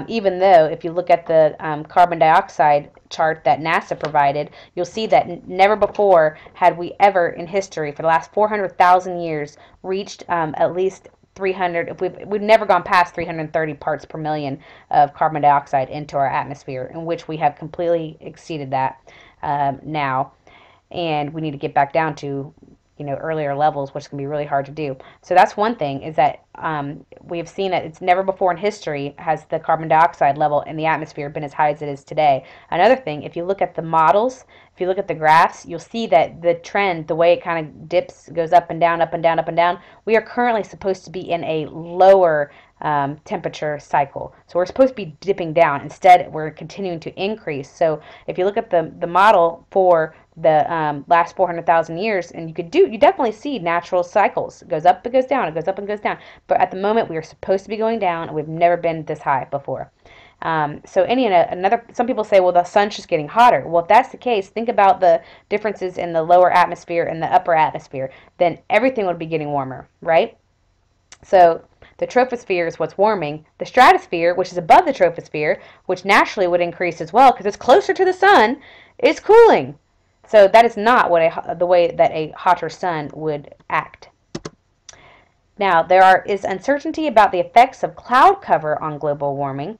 even though if you look at the carbon dioxide chart that NASA provided, you'll see that never before had we ever in history, for the last 400,000 years, reached at least 300, if we've never gone past 330 parts per million of carbon dioxide into our atmosphere, in which we have completely exceeded that now, and we need to get back down to earlier levels, which can be really hard to do. So that's one thing, is that we have seen that it's never before in history has the carbon dioxide level in the atmosphere been as high as it is today. Another thing, if you look at the models, if you look at the graphs, you'll see that the trend, the way it kind of dips, goes up and down, up and down, up and down. We are currently supposed to be in a lower temperature cycle. So we're supposed to be dipping down. Instead, we're continuing to increase. So if you look at the model for the last 400,000 years, and you definitely see natural cycles. It goes up, it goes down, it goes up and goes down. But at the moment, we are supposed to be going down, and we've never been this high before. Some people say, well, the sun's just getting hotter. Well, if that's the case, think about the differences in the lower atmosphere and the upper atmosphere. Then everything would be getting warmer, right? So the troposphere is what's warming. The stratosphere, which is above the troposphere, which naturally would increase as well because it's closer to the sun, is cooling. So that is not the way that a hotter sun would act. Now, there is uncertainty about the effects of cloud cover on global warming.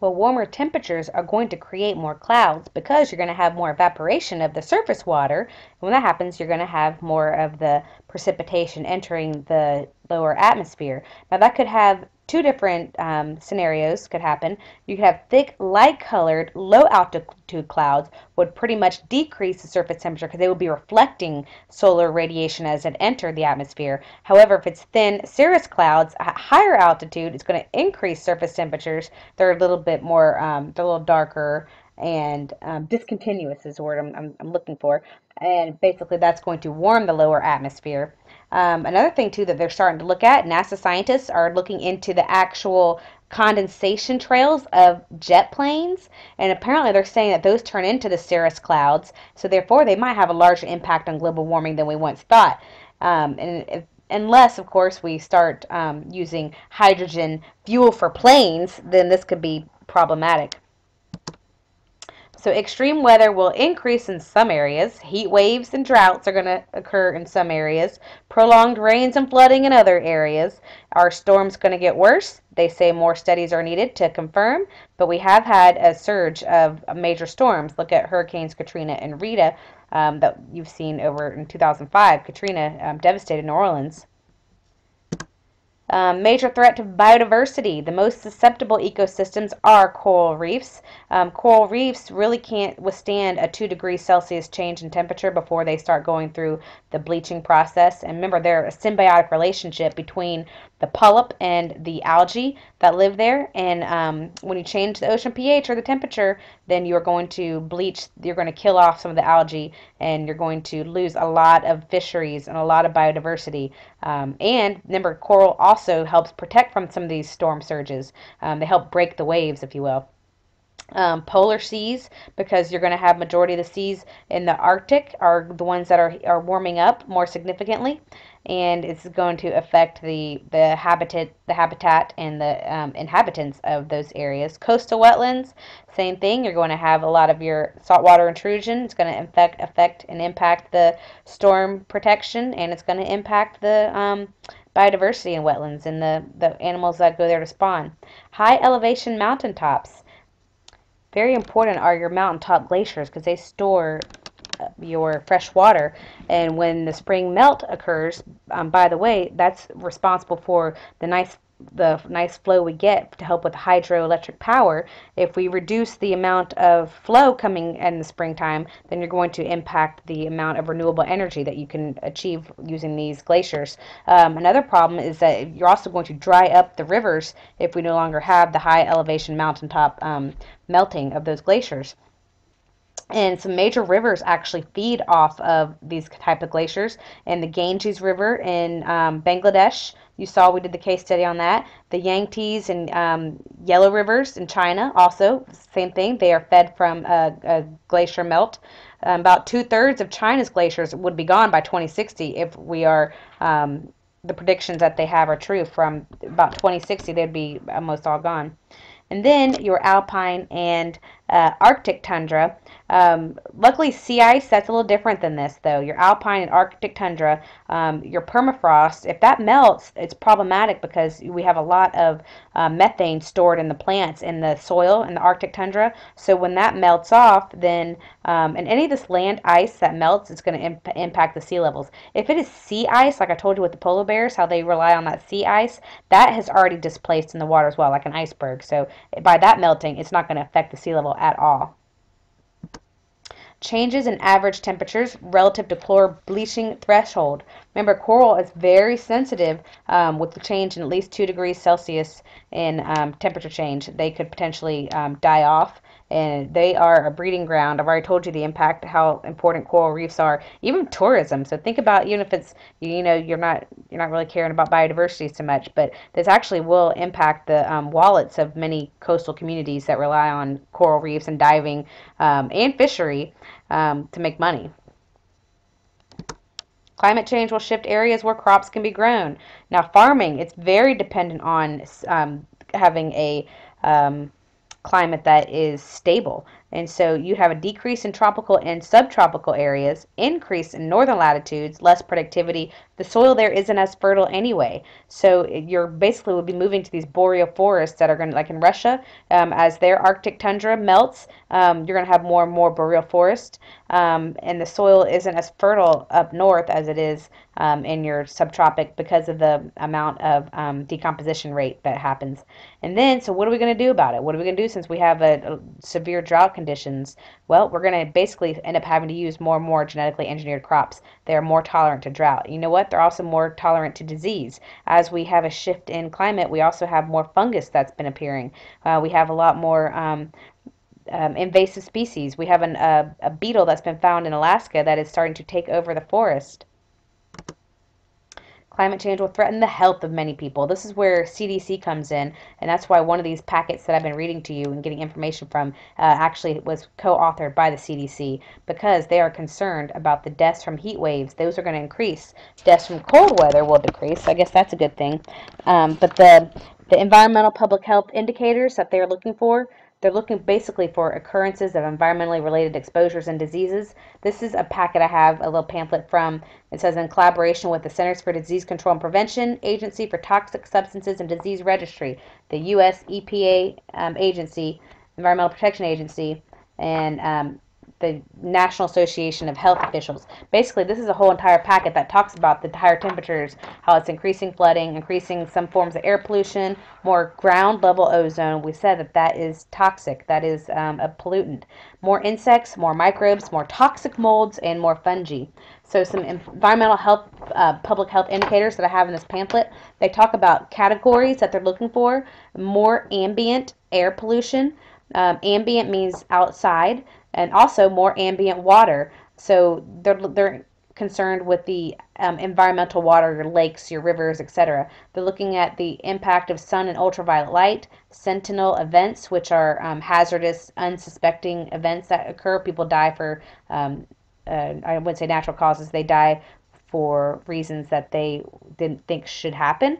Well, warmer temperatures are going to create more clouds because you're going to have more evaporation of the surface water. And when that happens, you're going to have more of the precipitation entering the lower atmosphere. Now, that could have two different scenarios could happen. You could have thick, light-colored, low-altitude clouds would pretty much decrease the surface temperature because they would be reflecting solar radiation as it entered the atmosphere. However, if it's thin, cirrus clouds at higher altitude, it's going to increase surface temperatures. They're a little bit more, they're a little darker and discontinuous is the word I'm looking for. And basically that's going to warm the lower atmosphere. Another thing too that they're starting to look at, NASA scientists are looking into the actual condensation trails of jet planes, and apparently they're saying that those turn into the cirrus clouds, so therefore they might have a larger impact on global warming than we once thought. Unless, of course, we start using hydrogen fuel for planes, then this could be problematic. So extreme weather will increase in some areas. Heat waves and droughts are going to occur in some areas. Prolonged rains and flooding in other areas. Are storms going to get worse? They say more studies are needed to confirm, but we have had a surge of major storms. Look at Hurricanes Katrina and Rita that you've seen over in 2005. Katrina devastated New Orleans. Major threat to biodiversity. The most susceptible ecosystems are coral reefs. Coral reefs really can't withstand a 2 degrees Celsius change in temperature before they start going through the bleaching process. And remember, they're a symbiotic relationship between the polyp and the algae that live there. And when you change the ocean pH or the temperature, then you're going to bleach, you're going to kill off some of the algae, and you're going to lose a lot of fisheries and a lot of biodiversity. And remember, coral also helps protect from some of these storm surges. They help break the waves, if you will. Polar seas, because you're going to have majority of the seas in the Arctic are the ones that are warming up more significantly, and it's going to affect the habitat and the inhabitants of those areas. Coastal wetlands, same thing. You're going to have a lot of your saltwater intrusion. It's going to affect and impact the storm protection, and it's going to impact the biodiversity in wetlands and the animals that go there to spawn. High elevation mountaintops. Very important are your mountaintop glaciers because they store your fresh water, and when the spring melt occurs, by the way, that's responsible for the nice flow we get to help with hydroelectric power. If we reduce the amount of flow coming in the springtime, then you're going to impact the amount of renewable energy that you can achieve using these glaciers. Another problem is that you're also going to dry up the rivers if we no longer have the high elevation mountaintop melting of those glaciers. And some major rivers actually feed off of these type of glaciers. And the Ganges River in Bangladesh, you saw we did the case study on that. The Yangtze and Yellow Rivers in China, also same thing. They are fed from a glacier melt. About 2/3 of China's glaciers would be gone by 2060 if we are the predictions that they have are true. From about 2060, they'd be almost all gone. And then your alpine and Arctic tundra. Luckily, sea ice, that's a little different than this, though. Your alpine and Arctic tundra, your permafrost, if that melts, it's problematic because we have a lot of methane stored in the plants in the soil in the Arctic tundra. So when that melts off, then, and any of this land ice that melts, it's going to impact the sea levels. If it is sea ice, like I told you with the polar bears, how they rely on that sea ice, that has already displaced in the water as well, like an iceberg. So by that melting, it's not going to affect the sea level at all. Changes in average temperatures relative to chlor bleaching threshold. Remember, coral is very sensitive with the change in at least 2 degrees Celsius in temperature change. They could potentially die off, and they are a breeding ground. I've already told you the impact, how important coral reefs are, even tourism. So think about, even if it's, you're not really caring about biodiversity so much, but this actually will impact the wallets of many coastal communities that rely on coral reefs and diving and fishery to make money. Climate change will shift areas where crops can be grown. Now, farming, it's very dependent on having a climate that is stable. And so you have a decrease in tropical and subtropical areas, increase in northern latitudes, less productivity. The soil there isn't as fertile anyway. So you're basically would be moving to these boreal forests that are going to, like in Russia, as their Arctic tundra melts, you're going to have more and more boreal forest. And the soil isn't as fertile up north as it is in your subtropic because of the amount of decomposition rate that happens. And then, so what are we going to do about it? What are we going to do since we have a severe drought conditions? Well, we're going to basically end up having to use more and more genetically engineered crops. They are more tolerant to drought. You know what? They're also more tolerant to disease. As we have a shift in climate, we also have more fungus that's been appearing. We have a lot more invasive species. We have a beetle that's been found in Alaska that is starting to take over the forest. Climate change will threaten the health of many people. This is where CDC comes in, and that's why one of these packets that I've been reading to you and getting information from actually was co-authored by the CDC, because they are concerned about the deaths from heat waves. Those are going to increase. Deaths from cold weather will decrease. I guess that's a good thing. But the environmental public health indicators that they're looking for, they're looking basically for occurrences of environmentally related exposures and diseases. This is a packet I have, a little pamphlet from, it says, in collaboration with the Centers for Disease Control and Prevention, Agency for Toxic Substances and Disease Registry, the U.S. EPA agency, Environmental Protection Agency, and the National Association of Health Officials. Basically, this is a whole entire packet that talks about the higher temperatures, how it's increasing flooding, increasing some forms of air pollution, more ground level ozone. We said that that is toxic, that is a pollutant. More insects, more microbes, more toxic molds, and more fungi. So some environmental health, public health indicators that I have in this pamphlet, they talk about categories that they're looking for. More ambient air pollution. Ambient means outside, and also more ambient water. So they're concerned with the environmental water, your lakes, your rivers, etc. They're looking at the impact of sun and ultraviolet light, sentinel events, which are hazardous, unsuspecting events that occur. People die for, I wouldn't say natural causes, they die for reasons that they didn't think should happen.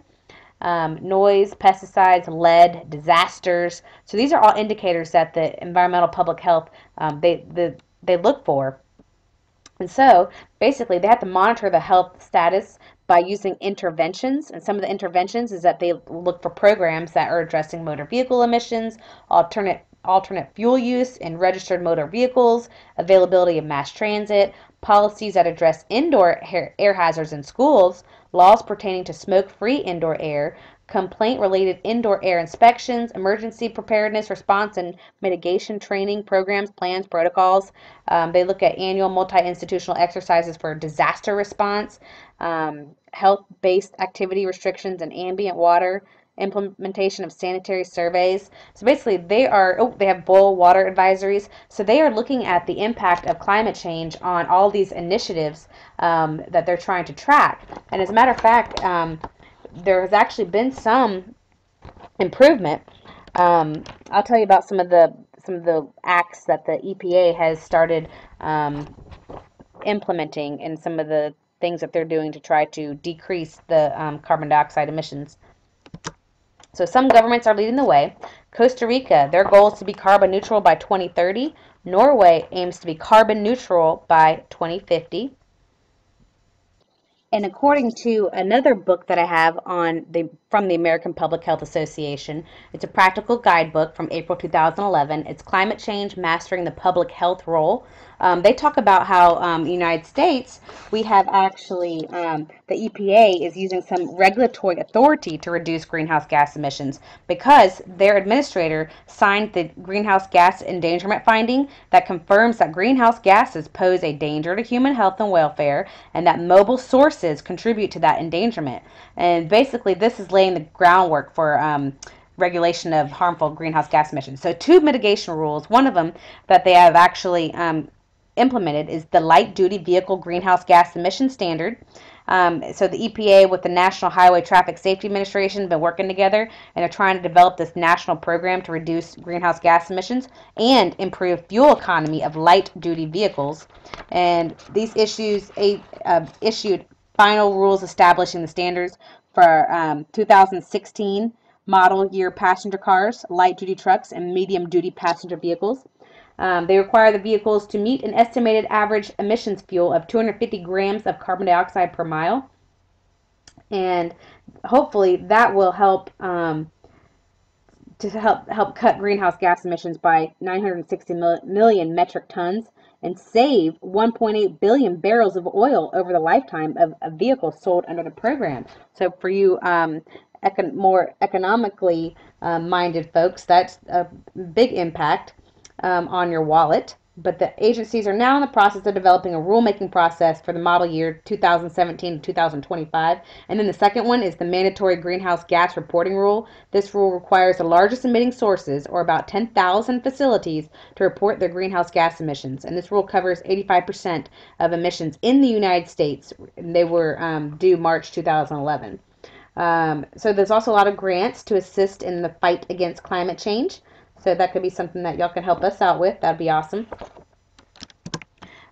Noise, pesticides, lead, disasters. So these are all indicators that the environmental public health they look for. And so basically they have to monitor the health status by using interventions. And some of the interventions is that they look for programs that are addressing motor vehicle emissions, alternate fuel use in registered motor vehicles, availability of mass transit, policies that address indoor air hazards in schools, laws pertaining to smoke-free indoor air, complaint-related indoor air inspections, emergency preparedness, response, and mitigation training programs, plans, protocols. They look at annual multi-institutional exercises for disaster response, health-based activity restrictions and ambient water, implementation of sanitary surveys. So basically they have boil water advisories. So they are looking at the impact of climate change on all these initiatives that they're trying to track. And as a matter of fact, there has actually been some improvement. I'll tell you about some of the acts that the EPA has started implementing, and some of the things that they're doing to try to decrease the carbon dioxide emissions. So some governments are leading the way. Costa Rica, their goal is to be carbon neutral by 2030. Norway aims to be carbon neutral by 2050. And according to another book that I have from the American Public Health Association, it's a practical guidebook from April 2011. It's Climate Change: Mastering the Public Health Role. They talk about how the United States, we have actually, the EPA is using some regulatory authority to reduce greenhouse gas emissions because their administrator signed the greenhouse gas endangerment finding that confirms that greenhouse gases pose a danger to human health and welfare, and that mobile sources contribute to that endangerment. And basically, this is laying the groundwork for regulation of harmful greenhouse gas emissions. So, two mitigation rules. One of them that they have actually implemented is the light duty vehicle greenhouse gas emission standard. So the EPA with the National Highway Traffic Safety Administration have been working together, and they're trying to develop this national program to reduce greenhouse gas emissions and improve fuel economy of light duty vehicles. And these issued final rules establishing the standards for 2016 model year passenger cars, light duty trucks, and medium duty passenger vehicles. They require the vehicles to meet an estimated average emissions fuel of 250 grams of carbon dioxide per mile. And hopefully that will help to help cut greenhouse gas emissions by 960 million metric tons and save 1.8 billion barrels of oil over the lifetime of a vehicle sold under the program. So for you more economically minded folks, that's a big impact on your wallet. But the agencies are now in the process of developing a rulemaking process for the model year 2017 to 2025. And then the second one is the mandatory greenhouse gas reporting rule. This rule requires the largest emitting sources, or about 10,000 facilities, to report their greenhouse gas emissions. And this rule covers 85% of emissions in the United States. They were due March 2011. So there's also a lot of grants to assist in the fight against climate change. So that could be something that y'all can help us out with. That'd be awesome.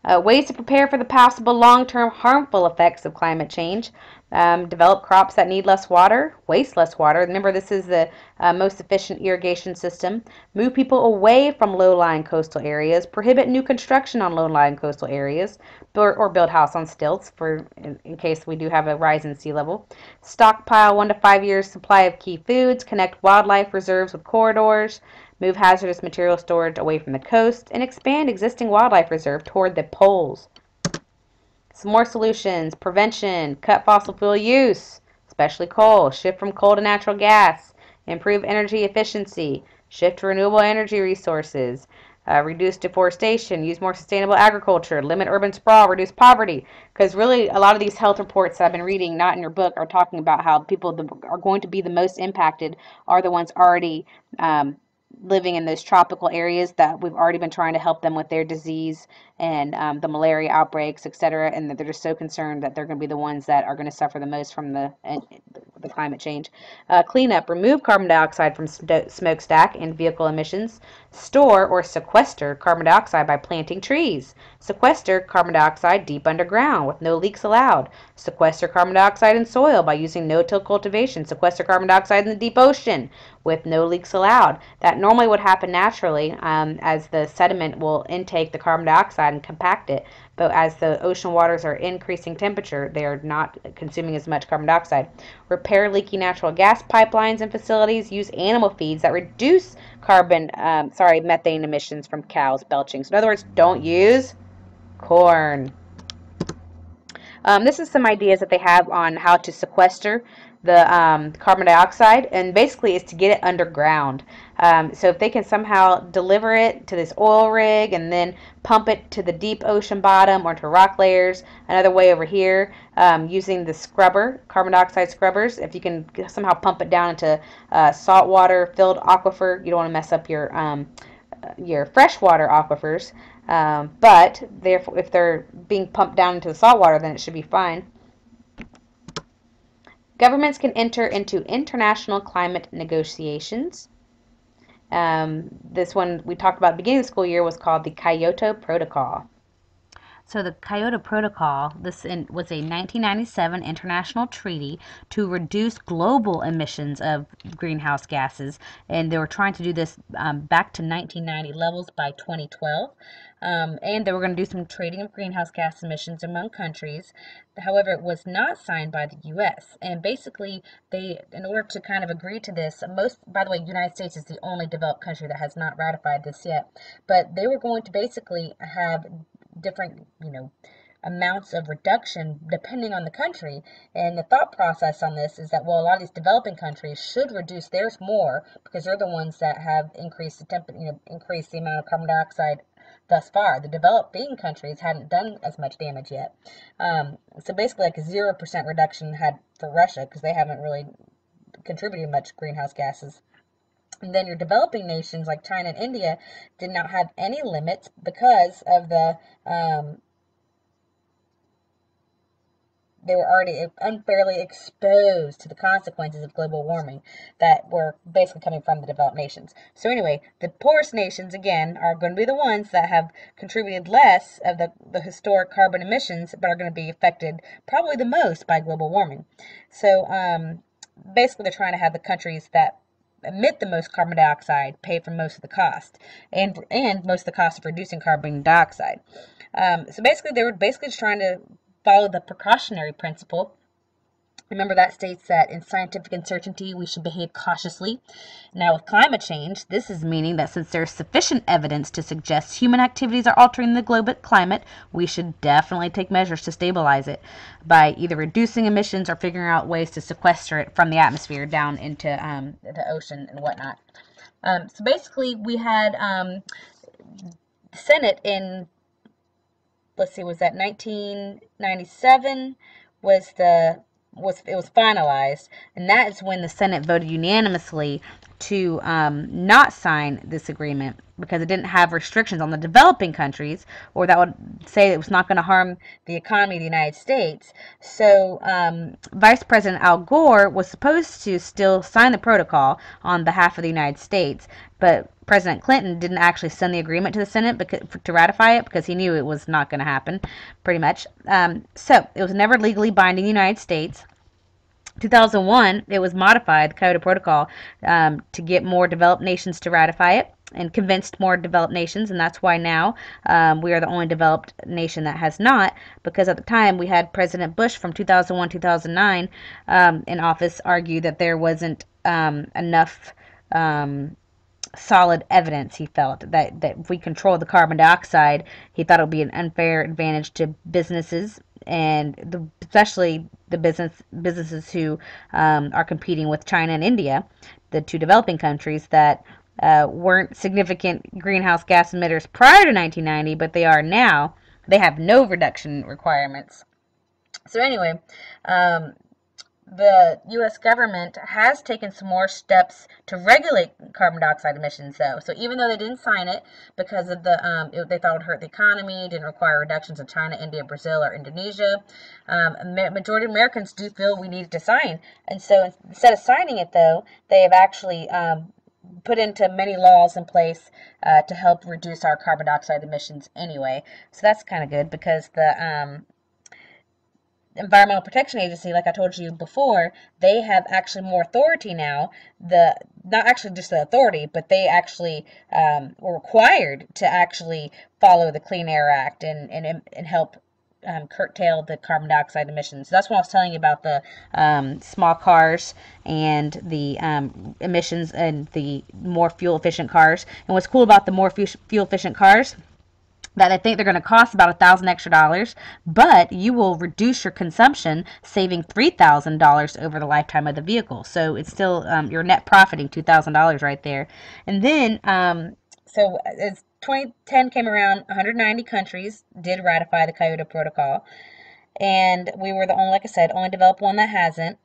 Ways to prepare for the possible long-term harmful effects of climate change. Develop crops that need less water, waste less water. Remember, this is the most efficient irrigation system. Move people away from low-lying coastal areas. Prohibit new construction on low-lying coastal areas, or build house on stilts in case we do have a rise in sea level. Stockpile 1 to 5 years supply of key foods. Connect wildlife reserves with corridors. Move hazardous material storage away from the coast, and expand existing wildlife reserve toward the poles. Some more solutions: prevention, cut fossil fuel use, especially coal, shift from coal to natural gas, improve energy efficiency, shift to renewable energy resources, reduce deforestation, use more sustainable agriculture, limit urban sprawl, reduce poverty. Because really, a lot of these health reports that I've been reading, not in your book, are talking about how people that are going to be the most impacted are the ones already living in those tropical areas that we've already been trying to help them with their disease and the malaria outbreaks, etc. And that they're just so concerned that they're going to be the ones that are going to suffer the most from the climate change. Cleanup, remove carbon dioxide from smokestack and vehicle emissions. Store or sequester carbon dioxide by planting trees. Sequester carbon dioxide deep underground with no leaks allowed. Sequester carbon dioxide in soil by using no-till cultivation. Sequester carbon dioxide in the deep ocean with no leaks allowed. That normally would happen naturally as the sediment will intake the carbon dioxide and compact it. But as the ocean waters are increasing temperature, they are not consuming as much carbon dioxide. Repair leaky natural gas pipelines and facilities. Use animal feeds that reduce methane emissions from cows belching. So in other words, don't use corn. This is some ideas that they have on how to sequester the carbon dioxide, and basically it's to get it underground. So if they can somehow deliver it to this oil rig and then pump it to the deep ocean bottom or to rock layers, another way over here, using the scrubber, carbon dioxide scrubbers, if you can somehow pump it down into saltwater filled aquifer, you don't want to mess up your freshwater aquifers. But therefore, if they're being pumped down into the saltwater, then it should be fine. Governments can enter into international climate negotiations. This one we talked about at the beginning of the school year was called the Kyoto Protocol. So the Kyoto Protocol, was a 1997 international treaty to reduce global emissions of greenhouse gases, and they were trying to do this back to 1990 levels by 2012. And they were going to do some trading of greenhouse gas emissions among countries. However, it was not signed by the U.S. And basically, in order to kind of agree to this, by the way, the United States is the only developed country that has not ratified this yet, but they were going to basically have different, amounts of reduction depending on the country. And the thought process on this is that, well, a lot of these developing countries should reduce theirs more because they're the ones that have increased the increased the amount of carbon dioxide thus far. The developing countries hadn't done as much damage yet. So basically, like a 0% reduction had for Russia because they haven't really contributed much greenhouse gases. And then your developing nations like China and India did not have any limits because of they were already unfairly exposed to the consequences of global warming that were basically coming from the developed nations. So anyway, the poorest nations, again, are going to be the ones that have contributed less of the historic carbon emissions, but are going to be affected probably the most by global warming. So basically, they're trying to have the countries that emit the most carbon dioxide pay for most of the cost, and most of the cost of reducing carbon dioxide. So basically, they were basically just trying to follow the precautionary principle. Remember, that states that in scientific uncertainty, we should behave cautiously. Now, with climate change, this is meaning that since there's sufficient evidence to suggest human activities are altering the global climate, we should definitely take measures to stabilize it by either reducing emissions or figuring out ways to sequester it from the atmosphere down into the ocean and whatnot. So basically, we had the Senate in, let's see, was that 1997 it was finalized, and that is when the Senate voted unanimously to not sign this agreement because it didn't have restrictions on the developing countries, or that would say it was not going to harm the economy of the United States. So Vice President Al Gore was supposed to still sign the protocol on behalf of the United States, but President Clinton didn't actually send the agreement to the Senate to ratify it because he knew it was not going to happen, pretty much. So it was never legally binding in the United States. 2001, it was modified, the Kyoto Protocol, to get more developed nations to ratify it and convinced more developed nations, and that's why now we are the only developed nation that has not, because at the time we had President Bush from 2001-2009 in office argue that there wasn't enough solid evidence. He felt that if we control the carbon dioxide, he thought it would be an unfair advantage to businesses, and especially the businesses who are competing with China and India, the two developing countries that weren't significant greenhouse gas emitters prior to 1990, but they are now. They have no reduction requirements. So anyway, the U.S. government has taken some more steps to regulate carbon dioxide emissions, though. So even though they didn't sign it because of they thought it would hurt the economy, didn't require reductions in China, India, Brazil, or Indonesia, majority of Americans do feel we needed to sign. And so instead of signing it, though, they have actually put into many laws in place to help reduce our carbon dioxide emissions anyway. So that's kind of good because the Environmental Protection Agency, like I told you before, they have actually more authority now. Not actually just the authority, but they actually were required to actually follow the Clean Air Act and help curtail the carbon dioxide emissions. That's what I was telling you about the small cars and the emissions and the more fuel efficient cars. And what's cool about the more fuel efficient cars, that I think they're going to cost about $1,000 extra, but you will reduce your consumption, saving $3,000 over the lifetime of the vehicle. So it's still you're net profiting $2,000 right there. And then so as 2010 came around, 190 countries did ratify the Kyoto Protocol, and we were the only, like I said, only developed one that hasn't.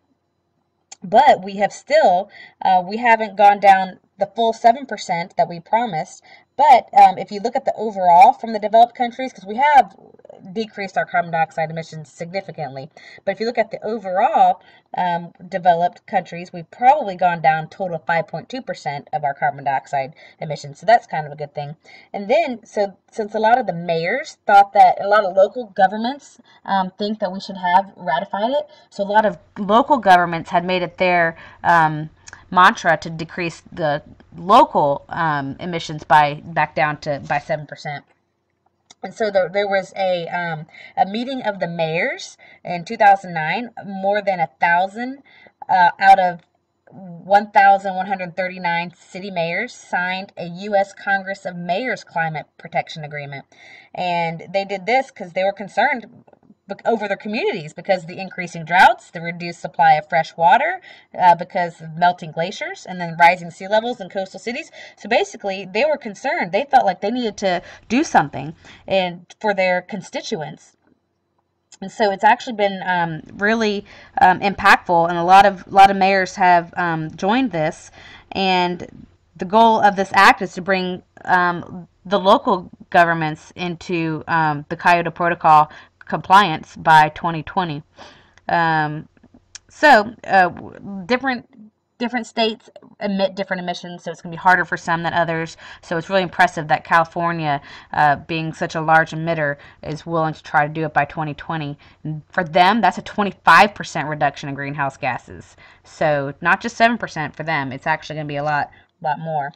But we have still, we haven't gone down
the full 7% that we promised. But if you look at the overall from the developed countries, because we have decreased our carbon dioxide emissions significantly, but if you look at the overall developed countries, we've probably gone down total 5.2% of our carbon dioxide emissions. So that's kind of a good thing. And then, so since a lot of the mayors thought that, a lot of local governments think that we should have ratified it, so a lot of local governments had made it their mantra to decrease the local emissions back down to by 7%. And so there was a meeting of the mayors in 2009. More than 1,000 out of 1,139 city mayors signed a U.S. Congress of Mayors Climate Protection Agreement. And they did this because they were concerned over their communities because of the increasing droughts, the reduced supply of fresh water because of melting glaciers, and then rising sea levels in coastal cities. So basically, they were concerned. They felt like they needed to do something and for their constituents. And so it's actually been really impactful, and a lot of mayors have joined this. And the goal of this act is to bring the local governments into the Kyoto Protocol compliance by 2020. Different states emit different emissions, so it's going to be harder for some than others. So it's really impressive that California, being such a large emitter, is willing to try to do it by 2020. And for them, that's a 25% reduction in greenhouse gases. So not just 7% for them; it's actually going to be a lot more.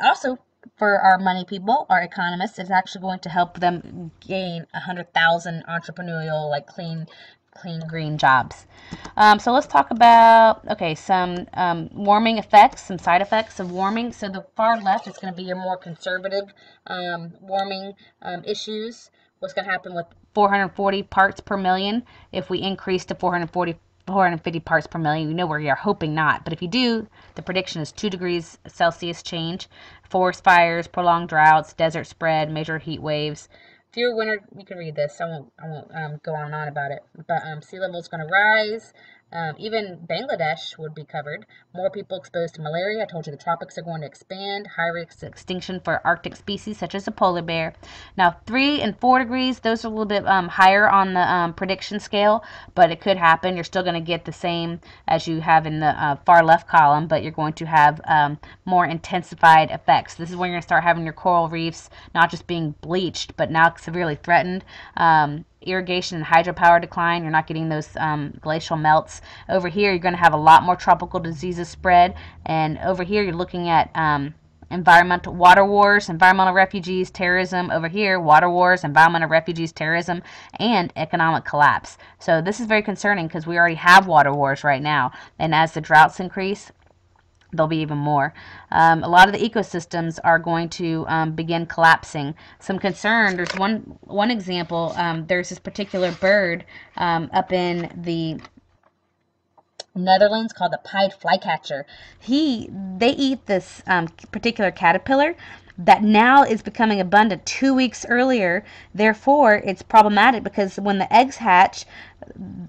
Also, for our money people, our economists, it's actually going to help them gain 100,000 entrepreneurial, like clean green jobs. So let's talk about, some warming effects, some side effects of warming. So the far left is going to be your more conservative warming issues. What's going to happen with 440 parts per million if we increase to 450 parts per million? You know where you're hoping not, but if you do, the prediction is 2 degrees Celsius change, forest fires, prolonged droughts, desert spread, major heat waves. Fewer winter, you can read this. I won't go on and on about it. But sea level is going to rise. Even Bangladesh would be covered. More people exposed to malaria. I told you the tropics are going to expand. High risk of extinction for Arctic species such as the polar bear. Now, 3 and 4 degrees, those are a little bit higher on the prediction scale, but it could happen. You're still going to get the same as you have in the far left column, but you're going to have more intensified effects. This is when you're going to start having your coral reefs not just being bleached, but now severely threatened. Irrigation and hydropower decline. You're not getting those glacial melts. Over here, you're going to have a lot more tropical diseases spread. And over here, you're looking at environmental water wars, environmental refugees, terrorism. Over here, water wars, environmental refugees, terrorism, and economic collapse. So this is very concerning because we already have water wars right now. And as the droughts increase, there'll be even more. A lot of the ecosystems are going to begin collapsing. Some concern, there's one example, there's this particular bird up in the Netherlands called the pied flycatcher. They eat this particular caterpillar that now is becoming abundant 2 weeks earlier. Therefore, it's problematic because when the eggs hatch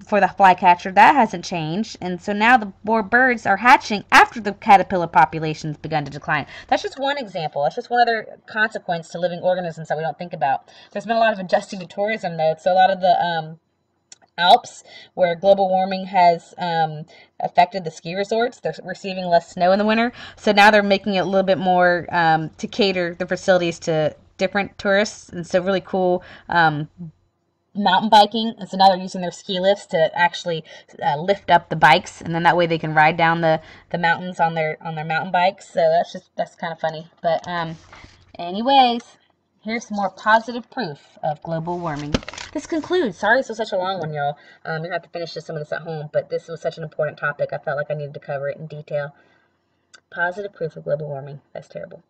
for the flycatcher, that hasn't changed, and so now the more birds are hatching after the caterpillar population's begun to decline. That's just one example. That's just one other consequence to living organisms that we don't think about. There's been a lot of adjusting to tourism, though. So a lot of the Alps, where global warming has affected the ski resorts. They're receiving less snow in the winter, so now they're making it a little bit more to cater the facilities to different tourists, and so really cool mountain biking. And so now they're using their ski lifts to actually lift up the bikes, and then that way they can ride down the mountains on their mountain bikes. So that's kind of funny. But anyways, here's some more positive proof of global warming. This concludes. Sorry this was such a long one, y'all. You're going to have to finish some of this at home, but this was such an important topic. I felt like I needed to cover it in detail. Positive proof of global warming. That's terrible.